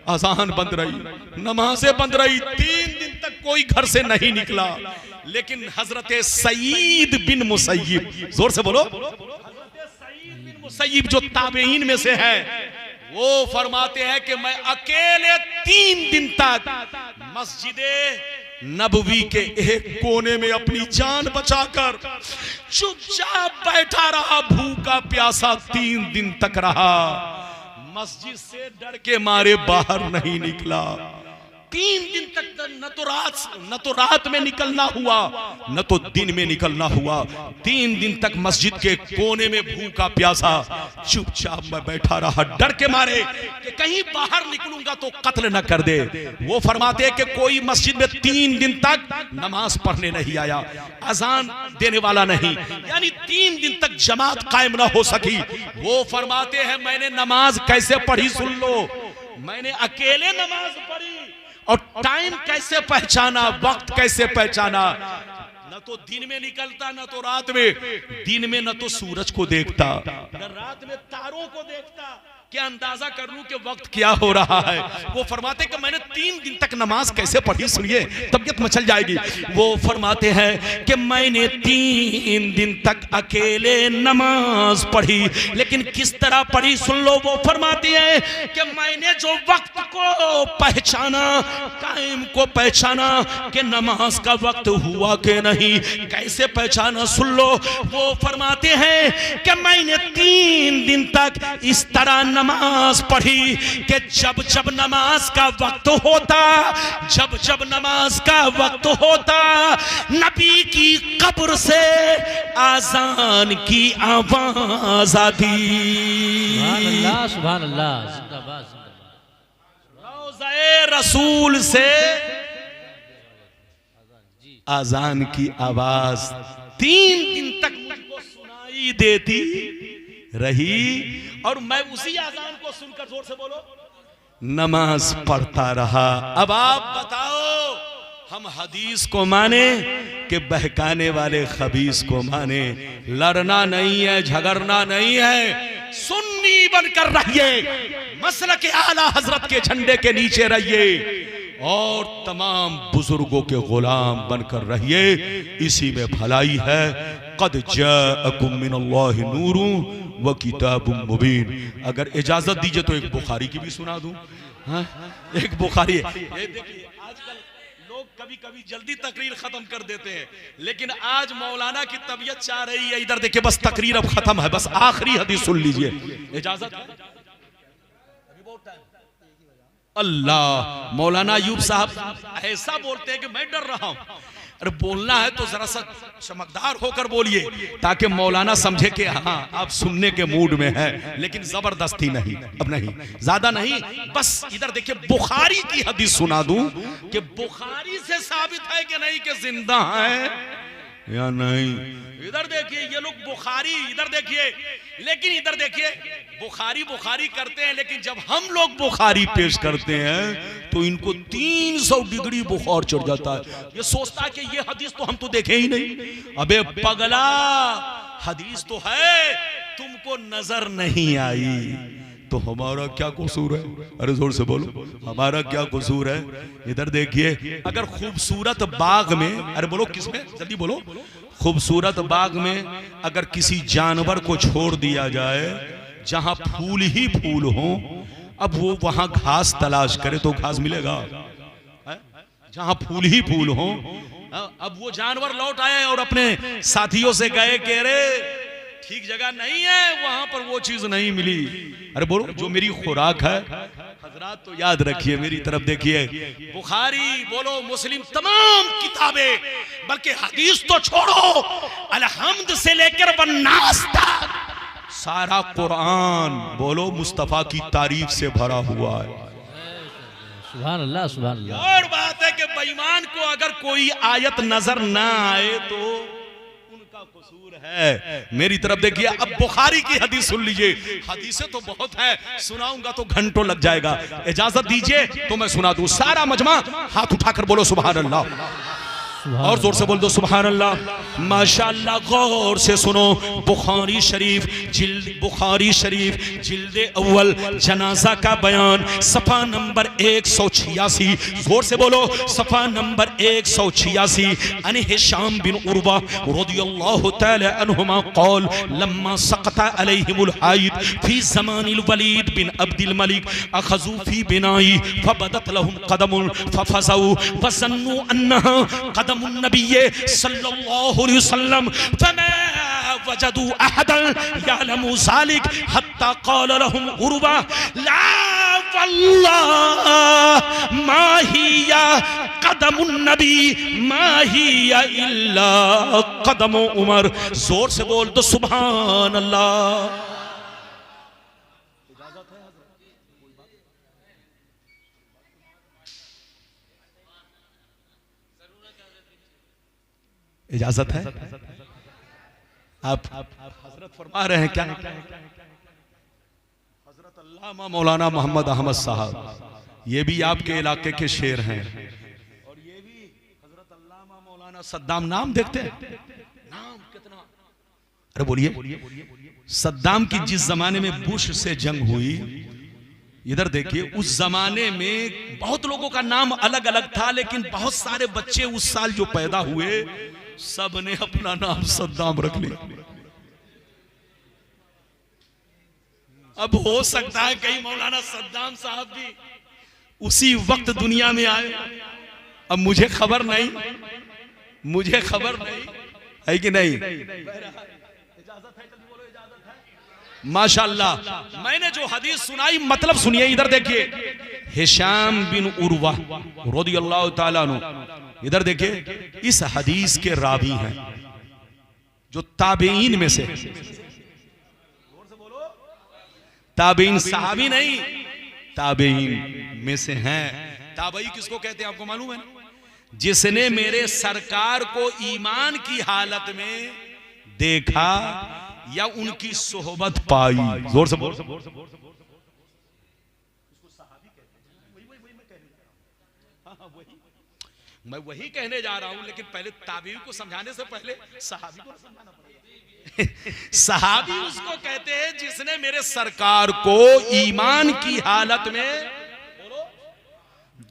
अजान बंद रही, नमाजें बंद रही, 3 दिन तक कोई घर से नहीं निकला। लेकिन हजरत सईद बिन मुसय्यिब, जोर से बोलो, हजरत सईद बिन मुसय्यिब जो ताबेईन में से है, वो फरमाते हैं कि मैं अकेले 3 दिन तक मस्जिद नबवी के एक कोने में अपनी जान बचाकर चुपचाप बैठा रहा, भूखा प्यासा 3 दिन तक रहा, मस्जिद से डर के मारे बाहर नहीं निकला। 3 दिन तक न तो रात में निकलना हुआ, न तो दिन में निकलना हुआ। 3 दिन तक मस्जिद के कोने में भूखा प्यासा चुपचाप मैं बैठा रहा, डर के मारे कि कहीं बाहर निकलूंगा तो कत्ल न कर दे। वो फरमाते हैं कि कोई मस्जिद में 3 दिन तक नमाज पढ़ने नहीं आया, अजान देने वाला नहीं, यानी 3 दिन तक जमात कायम ना हो सकी। वो फरमाते हैं मैंने नमाज कैसे पढ़ी, सुन लो, मैंने अकेले नमाज पढ़ी और टाइम कैसे पहचाना, वक्त कैसे पहचाना, न तो दिन में निकलता न तो रात में, दिन में न तो सूरज को देखता न रात में तारों को देखता, क्या अंदाजा कर लूं कि वक्त क्या हो रहा है। वो फरमाते कि मैंने 3 दिन तक नमाज कैसे पढ़ी, सुनिए तबीयत मचल जाएगी। वो फरमाते हैं कि मैंने 3 दिन तक अकेले नमाज पढ़ी, लेकिन किस तरह पढ़ी सुन लो। वो फरमाते हैं कि मैंने जो वक्त को पहचाना, टाइम को पहचाना कि नमाज का वक्त हुआ कि नहीं, कैसे पहचाना सुन लो। वो फरमाते हैं कि मैंने 3 दिन तक इस तरह नमाज पढ़ी कि जब जब नमाज का वक्त होता, जब जब नमाज का वक्त होता, नबी की कब्र से आजान की आवाज आती। सुभान अल्लाह, सुभान अल्लाह, जिंदाबाद, रोज़े रसूल से आजान की आवाज 3 दिन तक मुझको सुनाई देती रही और मैं उसी आजान को सुनकर, जोर से बोलो, नमाज पढ़ता रहा। अब आप बताओ, हम हदीस को माने कि बहकाने वाले खबीस को माने? लड़ना नहीं है, झगड़ना नहीं है, सुन्नी बनकर रहिए, मसलक आला हजरत के झंडे के नीचे रहिए और तमाम बुजुर्गों के गुलाम बनकर रहिए, इसी में भलाई है। क़द जाअकुम मिनल्लाहि नूरुन व किताबुम मुबीन। अगर इजाजत दीजिए तो एक बुखारी की भी सुना दूं। हाँ, एक बुखारी है। ये देखिए, आजकल लोग कभी कभी जल्दी तकरीर खत्म कर देते हैं, लेकिन आज मौलाना की तबीयत चाह रही है, इधर देखिए बस तकरीर अब खत्म है, बस आखिरी हदीस सुन लीजिए। इजाजत है? अल्लाह, मौलाना अयूब साहब ऐसा बोलते हैं कि मैं डर रहा हूं। अरे बोलना है तो जरा सा चमकदार होकर बोलिए, ताकि मौलाना समझे कि हाँ आप सुनने के मूड में है, लेकिन जबरदस्ती नहीं, अब नहीं, ज्यादा नहीं, बस इधर देखिए बुखारी की हदीस सुना दूं कि बुखारी से साबित है कि नहीं कि जिंदा है। या नहीं? इधर देखिए ये लोग बुखारी, इधर देखिए, लेकिन इधर देखिए बुखारी करते हैं, लेकिन जब हम लोग बुखारी पेश करते हैं तो इनको 300 डिग्री बुखार चढ़ जाता है। ये सोचता है कि ये हदीस तो हम तो देखे ही नहीं। अबे पगला, हदीस तो है, तुमको नजर नहीं आई तो हमारा क्या कसूर है? अरे जोर से बोलो, हमारा क्या कसूर है? इधर देखिए, अगर खूबसूरत बाग में, अरे बोलो किसमें, जल्दी बोलो, खूबसूरत बाग में अगर किसी जानवर को छोड़ दिया जाए जहां फूल ही फूल हो, अब वो वहां घास तलाश करे तो घास मिलेगा? जहां फूल ही फूल हो, अब वो जानवर लौट आए और अपने साथियों से गए कि अरे ठीक जगह नहीं है, वहां पर वो चीज नहीं मिली। अरे बोलो, जो मेरी खुराक है, हजरात तो याद रखिए, मेरी तरफ देखिए, बुखारी बोलो, मुस्लिम, तमाम किताबें, बल्कि हदीस तो छोड़ो, अलहम्द से लेकर वन्नास तक सारा कुरान बोलो मुस्तफा की तारीफ से भरा हुआ है। सुभान अल्लाह, सुभान अल्लाह। और बात है कि बेईमान को अगर कोई आयत नजर ना आए तो उनका कसूर है। मेरी तरफ देखिए, अब बुखारी की हदीस सुन लीजिए। हदीसें तो बहुत है, सुनाऊंगा तो घंटों लग जाएगा। इजाजत दीजिए तो मैं सुना दूं सारा मजमा। हाथ उठाकर बोलो सुभान अल्लाह, और जोर से बोल दो सुभान अल्लाह। माशाअल्लाह, गौर से सुनो। बुखारी शरीफ जिल्द अव्वल जनाजा का बयान, सफा नंबर 186। जोर से बोलो, सफा नंबर 186। अन हिशाम बिन उर्वा रदियल्लाहु तआला अन्हुमा क़ाल लम्मा सक़ता अलैहिमुल हाइद फी ज़मानिल वलीद बिन अब्दिल मलिक अख़ज़ू फी बिनाई फबदत लहुम क़दमुन फफ़ज़ऊ वज़न्नु अन्नहा क़दम नबी सल्लल्लाहु अलैहि वसल्लम फमा वजदू अहदन यअलमु ज़ालिक हत्ता क़ाल लहुम उर्वा ला वल्लाह मा हिया क़दमुन नबी मा हिया इल्ला क़दमु उमर। जोर से बोल दो सुभान अल्लाह। इजाजत है? आप हजरत फरमा रहे हैं क्या? हजरत अल्लामा मौलाना मोहम्मद अहमद साहब, ये भी आपके इलाके के शेर हैं, और ये भी हजरत अल्लामा मौलाना सद्दाम। नाम देखते हैं, नाम कितना, अरे बोलिए। सद्दाम की जिस जमाने में बुश से जंग हुई, इधर देखिए, उस जमाने में बहुत लोगों का नाम अलग अलग था, लेकिन बहुत सारे बच्चे उस साल जो पैदा हुए सब ने अपना नाम सद्दाम रख लिया। अब हो सकता है कहीं मौलाना सद्दाम साहब भी उसी वक्त दुनिया में आए, अब मुझे खबर नहीं है कि नहीं। माशाअल्लाह, मैंने जो हदीस सुनाई मतलब सुनिए। इधर देखिए, हिशाम बिन उर्वा रदियल्लाहु ताला अन्हु, इधर देखिए, इस हदीस के रावी हैं जो ताबीन में से, ताबीन सहाबी नहीं, ताबीन में से हैं। ताबई किसको कहते हैं आपको मालूम है? जिसने मेरे सरकार को ईमान की हालत में देखा या उनकी सोहबत पाई। जोर से बोल। मैं वही कहने जा रहा हूं, लेकिन पहले ताबीन को समझाने से पहले सहाबी को समझाना पड़ेगा। सहाबी उसको कहते हैं जिसने मेरे सरकार को ईमान की हालत में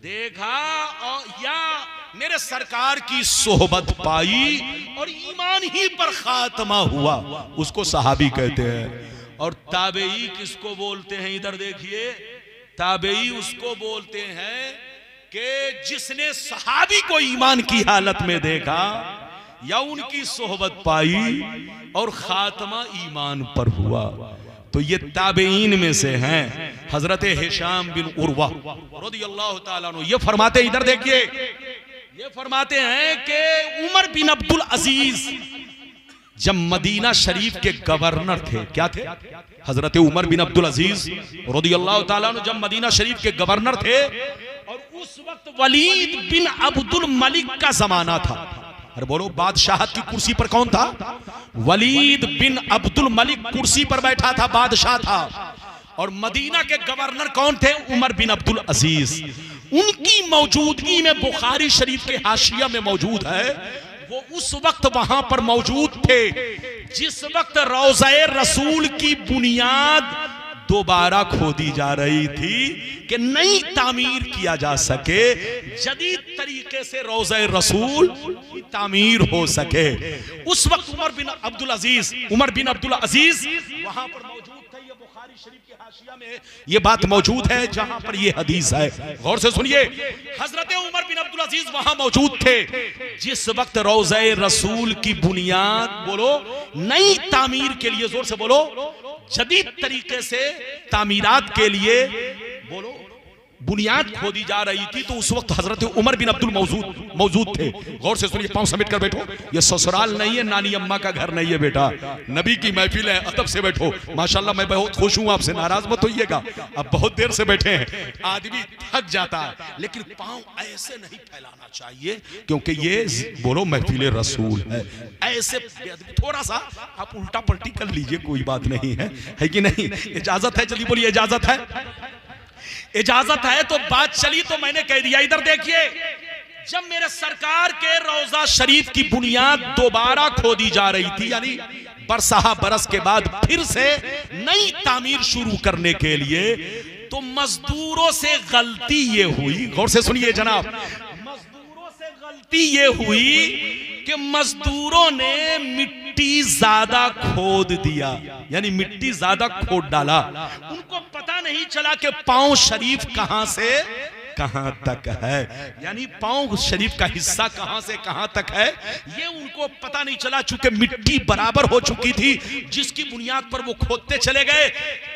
देखा और या मेरे सरकार की सोहबत पाई और ईमान ही पर खात्मा हुआ, उसको सहाबी कहते हैं। और ताबेई किसको बोलते हैं? इधर देखिए, ताबेई उसको बोलते हैं कि जिसने सहाबी को ईमान की हालत में देखा या उनकी सोहबत पाई और खात्मा ईमान पर हुआ, तो ये ताबेईन में से हैं। हजरत हिशाम बिन उर्वा रदियल्लाहु ताला अन्हु ये फरमाते, इधर देखिए, ये फरमाते हैं कि उमर बिन अब्दुल अजीज जब मदीना शरीफ के गवर्नर थे, क्या थे? हजरत उमर बिन अब्दुल अजीज रदियल्लाहु ताला अन्हु जब मदीना शरीफ के गवर्नर थे, और उस वक्त वलीद बिन अब्दुल मलिक का जमाना था। अरे बोलो, बादशाहत की कुर्सी पर कौन था? वलीद बिन अब्दुल मलिक कुर्सी पर बैठा था, बादशाह था। और मदीना के गवर्नर कौन थे? उमर बिन अब्दुल अजीज। उनकी मौजूदगी में बुखारी शरीफ के हाशिया में मौजूद है, वो उस वक्त वहां पर मौजूद थे जिस वक्त रोज़े रसूल की बुनियाद दोबारा खोदी जा रही थी कि नई तामीर किया जा सके, जदीद तरीके से रोज़े रसूल की तामीर हो सके। उस वक्त उमर बिन अब्दुल अजीज वहां पर मौजूद थे। ये बुखारी शरीफ के हाशिया में ये बात मौजूद है जहां पर ये हदीस है। गौर से सुनिए, हजरत उमर बिन अब्दुल अजीज वहां मौजूद थे जिस वक्त रोज़े रसूल की बुनियाद, बोलो, नई तामीर के लिए, जोर से बोलो, जदीद तरीके से तामीरात के लिए, बोलो, बुनियाद खोदी जा रही थी। तो उस वक्त हजरत उमर बिन अब्दुल मौजूद थे। गौर से सुनिए, पांव समेट कर बैठो। ये ससुराल नहीं है, नानी अम्मा का घर नहीं है बेटा, नबी की महफिल है, अदब से बैठो। माशाल्लाह, मैं बहुत खुश हूं, आपसे नाराज मत होइएगा। अब बहुत देर से बैठे हैं, आदमी थक जाता है, लेकिन पांव ऐसे नहीं फैलाना चाहिए क्योंकि ये, बोलो, महफिल रसूल है। ऐसे थोड़ा सा आप उल्टा पलटी कर लीजिए, कोई बात नहीं है कि नहीं? इजाजत है? जल्दी बोलिए, इजाजत है? इजाजत है तो बात चली, तो मैंने कह दिया। इधर देखिए, जब मेरे सरकार के रोजा शरीफ की बुनियाद दोबारा खोदी जा रही थी, यानी बरसहा बरस के बाद फिर से नई तामीर शुरू करने के लिए, तो मजदूरों से गलती ये हुई, गौर से सुनिए जनाब, मजदूरों से गलती ये हुई कि मजदूरों ने मिट्टी ज्यादा खोद दिया, यानी मिट्टी ज्यादा खोद डाला। उनको पता नहीं चला कि पांव शरीफ कहां से कहां तक है, यानी पांव शरीफ का हिस्सा कहां से कहां तक है, ये उनको पता नहीं चला। चूंकि मिट्टी बराबर हो चुकी थी, जिसकी बुनियाद पर वो खोदते चले गए,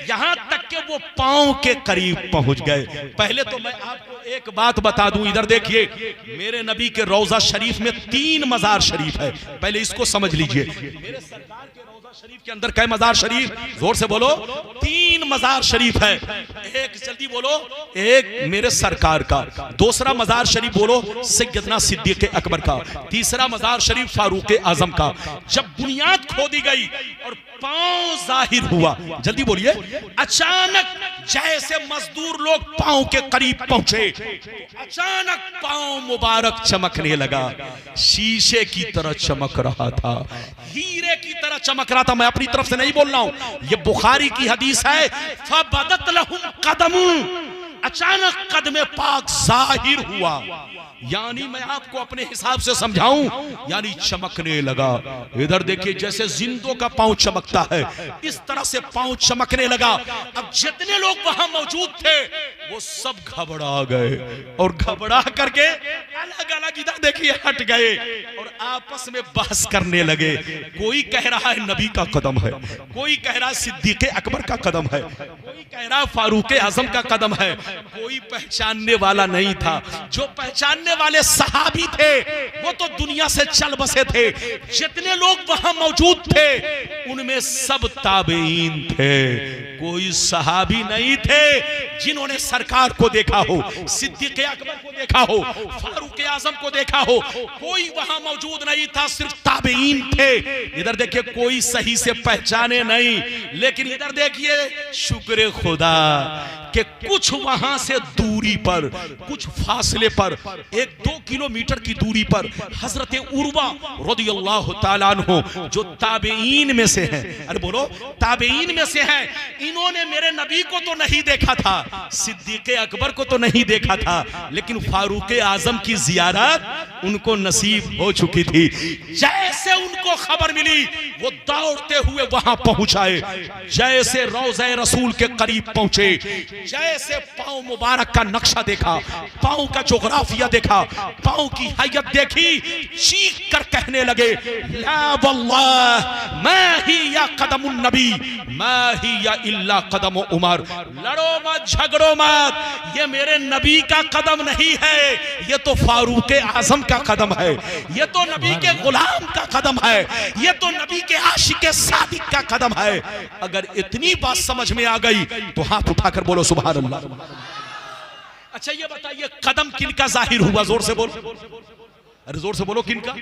यहां तक कि वो पांव के करीब पहुंच गए। पहले तो मैं आपको एक बात बता दूं, इधर देखिए, मेरे नबी के रोजा शरीफ में 3 मजार शरीफ है। पहले इसको समझ लीजिए, मेरे सरकार के रोजा शरीफ के अंदर कै मजार शरीफ? जोर से बोलो, 3 मजार शरीफ है। एक, जल्दी बोलो, एक मेरे सरकार का, दूसरा मजार शरीफ बोलो सैयदना सिद्दीक अकबर का, तीसरा मजार शरीफ फारूक आजम का। जब बुनियाद खोदी गई और पांव जाहिर हुआ, जल्दी बोलिए, अचानक जैसे मजदूर लोग पांव के करीब पहुंचे, अचानक पांव मुबारक चमकने लगा, शीशे की तरह चमक रहा था, हीरे की तरह चमक रहा था। मैं अपनी तरफ से नहीं बोल रहा हूं, ये बुखारी की हदीस है। फबदत लहुम कदमू, अचानक कदमे पाक जाहिर हुआ, यानी मैं आपको अपने हिसाब से समझाऊं, यानी चमकने लगा। इधर देखिए, जैसे जिंदों का पांव चमकता है, इस तरह से पांव चमकने लगा। अब जितने लोग वहां मौजूद थे वो सब घबरा गए, और घबरा करके अलग अलग, इधर देखिए, हट गए और आपस में बहस करने लगे। कोई कह रहा है नबी का कदम है, कोई कह रहा है सिद्दीक अकबर का कदम है, कोई कह रहा है फारूक आजम का कदम है। कोई पहचानने वाला नहीं था। जो पहचानने वाले सहाबी थे वो तो दुनिया से चल बसे थे। जितने लोग वहां मौजूद थे उनमें सब ताबईन थे, कोई सहाबी नहीं थे जिन्होंने सरकार को देखा हो, सिद्दीक अकबर को देखा हो, फारूक आजम को देखा हो। कोई वहां मौजूद नहीं था, सिर्फ ताबईन थे। इधर देखिए, कोई सही से पहचाने नहीं, लेकिन इधर देखिए, शुक्र खुदा कि कुछ वहां से दूरी पर, कुछ फासले पर, 1-2 किलोमीटर की दूरी पर हजरत उर्वा रदियल्लाहु ताला अन्हु, जो ताबईन में से हैं, अरे बोलो, ताबईन में से हैं, इन्होंने मेरे नबी को तो नहीं देखा था, सिद्दीक अकबर को तो नहीं देखा था, लेकिन फारूक आजम की जियारत उनको नसीब हो चुकी थी। जैसे उनको खबर मिली वो दौड़ते हुए वहां पहुंचाए, जैसे रोज़े रसूल के करीब पहुंचे, जैसे पांव मुबारक का नक्शा देखा, पांव का जोग्राफिया देखा, पांव की हैयत देखी, चीख कर कहने लगे, ला वल्लाह मा हिया कदमुन नबी मा हिया इल्ला कदम उमर। लड़ो मत, झगड़ो मत, ये मेरे नबी का कदम नहीं है, ये तो फारूक आजम का कदम है, ये तो नबी के गुलाम का कदम है, ये तो नबी के आशिक सादिक का कदम है। अगर इतनी बात समझ में आ गई तो हाथ उठाकर बोलो सुभान अल्लाह। अच्छा, ये बताइए, कदम किनका जाहिर हुआ? जोर से बोलो, अरे जोर से बोलो, किनका?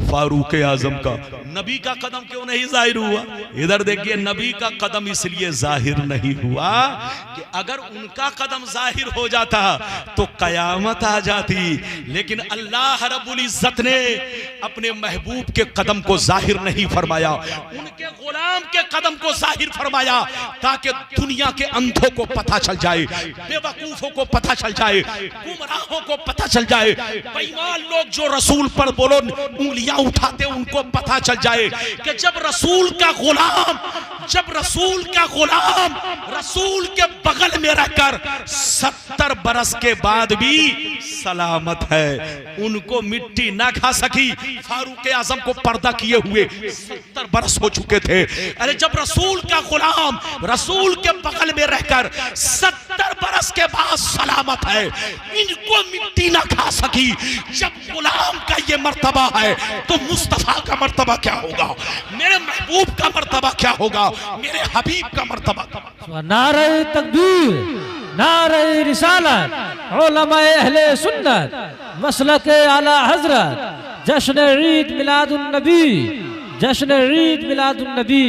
फारूक आजम का। नबी का कदम क्यों नहीं जाहिर हुआ? इधर देखिए, नबी का कदम इसलिए जाहिर नहीं हुआ कि अगर उनका कदम जाहिर हो जाता तो कयामत आ जाती, लेकिन अल्लाह रब्बुल इज्जत ने अपने महबूब के कदम को जाहिर नहीं फरमाया, उनके गुलाम के कदम को जाहिर फरमाया, ताकि दुनिया के अंधों को पता चल जाए, बेवकूफों को पता चल जाए, गुमराहों को पता चल जाए, बेईमान लोग जो रसूल पर बोलो उंगलियां उठाते उनको पता चल जाए कि जब रसूल का गुलाम रसूल के बगल में रहकर 70 बरस के बाद भी सलामत है, उनको मिट्टी ना खा सकी। फारूक आजम को पर्दा किए हुए 70 बरस हो चुके थे। अरे जब रसूल का गुलाम रसूल के बगल में रहकर 70 बरस के बाद सलामत है, इनको मिट्टी ना खा सकी। जब गुलाम का ये मर्तबा है तो मुस्तफा का मर्तबा क्या होगा, मेरे महबूब का मर्तबा क्या होगा, मेरे हबीब का मर्तबा। नारे तकबीर, नारे रिसालत, उलमाए अहले सुन्नत, मसलके आला हजरत, जश्न ईद मिलादुन नबी, जश्न ईद मिलादुन नबी,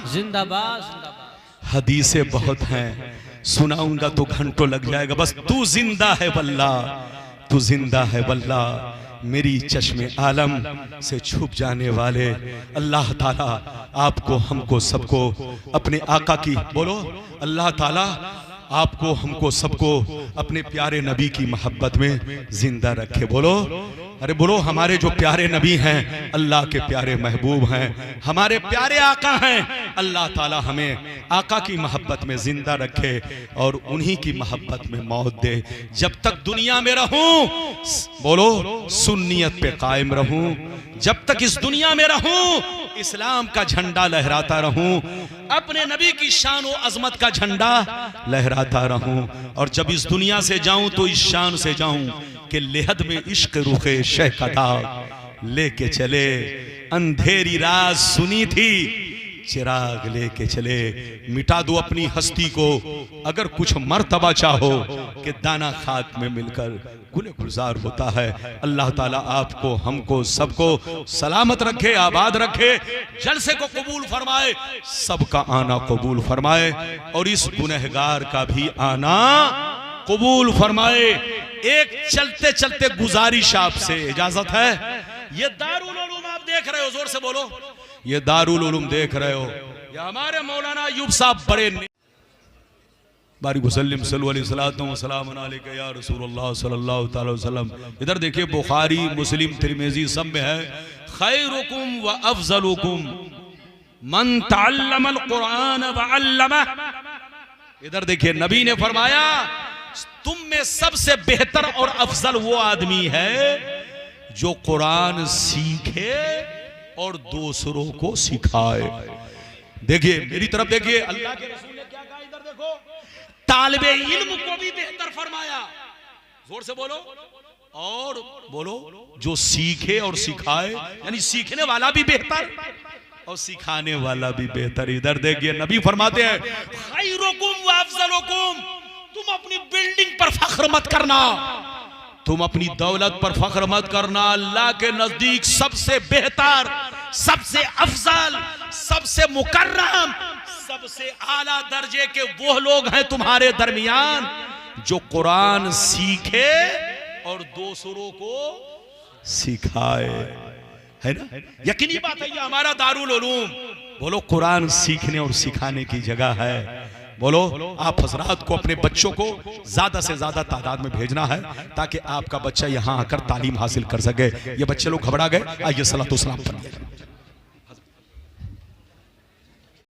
जिंदाबाद जिंदाबाद। हदीसें बहुत हैं, सुनाऊंगा तो घंटों लग जाएगा। बस तू जिंदा है वल्ला, तू जिंदा है वल्ला, मेरी चश्मे आलम से छुप जाने वाले अल्लाह ताला आपको हमको सबको अपने आका की, बोलो अल्लाह ताला आपको हमको सबको अपने प्यारे नबी की मोहब्बत में जिंदा रखे। बोलो, अरे बोलो, हमारे जो प्यारे नबी हैं अल्लाह के प्यारे महबूब हैं, हमारे प्यारे आका हैं। अल्लाह ताला हमें आका की मोहब्बत में जिंदा रखे और उन्हीं की मोहब्बत में मौत दे। जब तक दुनिया में रहूं, बोलो, सुन्नियत पे कायम रहूं। जब तक इस दुनिया में रहूं, इस्लाम का झंडा लहराता रहूं, अपने नबी की शान और अजमत का झंडा लहराता रहूं। और जब इस दुनिया से जाऊं तो इस शान से जाऊं कि लेहद में इश्क रुखे शह का दाग लेके चले, अंधेरी रात सुनी थी चिराग लेके चले। मिटा दो अपनी हस्ती को अगर कुछ मर्तबा चाहो कि दाना खाक में मिलकर गुले गुलजार होता है। अल्लाह ताला आपको हमको सबको सलामत रखे, आबाद रखे, जलसे को कबूल फरमाए, सबका आना कबूल फरमाए और इस गुनहगार का भी आना कबूल फरमाए। एक चलते चलते गुजारिश आपसे, इजाजत है? ये दारुल उलूम आप देख रहे हो, जोर से बोलो, ये दारुल उलूम देख रहे हो, ये हमारे मौलाना अय्यूब साहब बड़े बारिक वसल्लम सल्लल्लाहु अलैहि वसल्लम अलैका या रसूलुल्लाह सल्लल्लाहु अलैहि वसल्लम। इधर देखिए, बुखारी मुस्लिम तिरमिजी सब में है, खैरुकुम व अफजलुकुम मन तअल्लमल कुरान व अल्लमह। इधर देखिए, नबी ने फरमाया तुम में सबसे बेहतर और अफजल वो आदमी है जो कुरान सीखे और दूसरों को सिखाए। देखिए मेरी तरफ देखिए, अल्लाह के रसूल ने क्या कहा, इधर देखो, तालिबे इल्म को भी बेहतर फरमाया, जोर से बोलो, और बोलो जो सीखे और सिखाए, यानी सीखने वाला भी बेहतर और सिखाने वाला भी बेहतर। इधर देखिए, नबी फरमाते हैं खैरुकुम व अफजलुकुम, तुम अपनी बिल्डिंग पर फख्र मत करना, तुम अपनी दौलत पर फख्र मत करना। अल्लाह के नजदीक सबसे बेहतर, सबसे अफजल, सबसे मुकर्रम, सबसे आला दर्जे के वो लोग हैं तुम्हारे दरमियान जो कुरान सीखे और दूसरों को सिखाए, है ना? यकीनी बात है, ये हमारा दारुल उलूम, बोलो, कुरान सीखने और सिखाने की जगह है। बोलो, आप हजरात को अपने बच्चों को ज्यादा से ज्यादा तादाद में भेजना है ताकि आपका बच्चा यहाँ आकर तालीम हासिल कर सके। ये बच्चे लोग घबरा गए, आइए सलातो सलाम पढ़िए।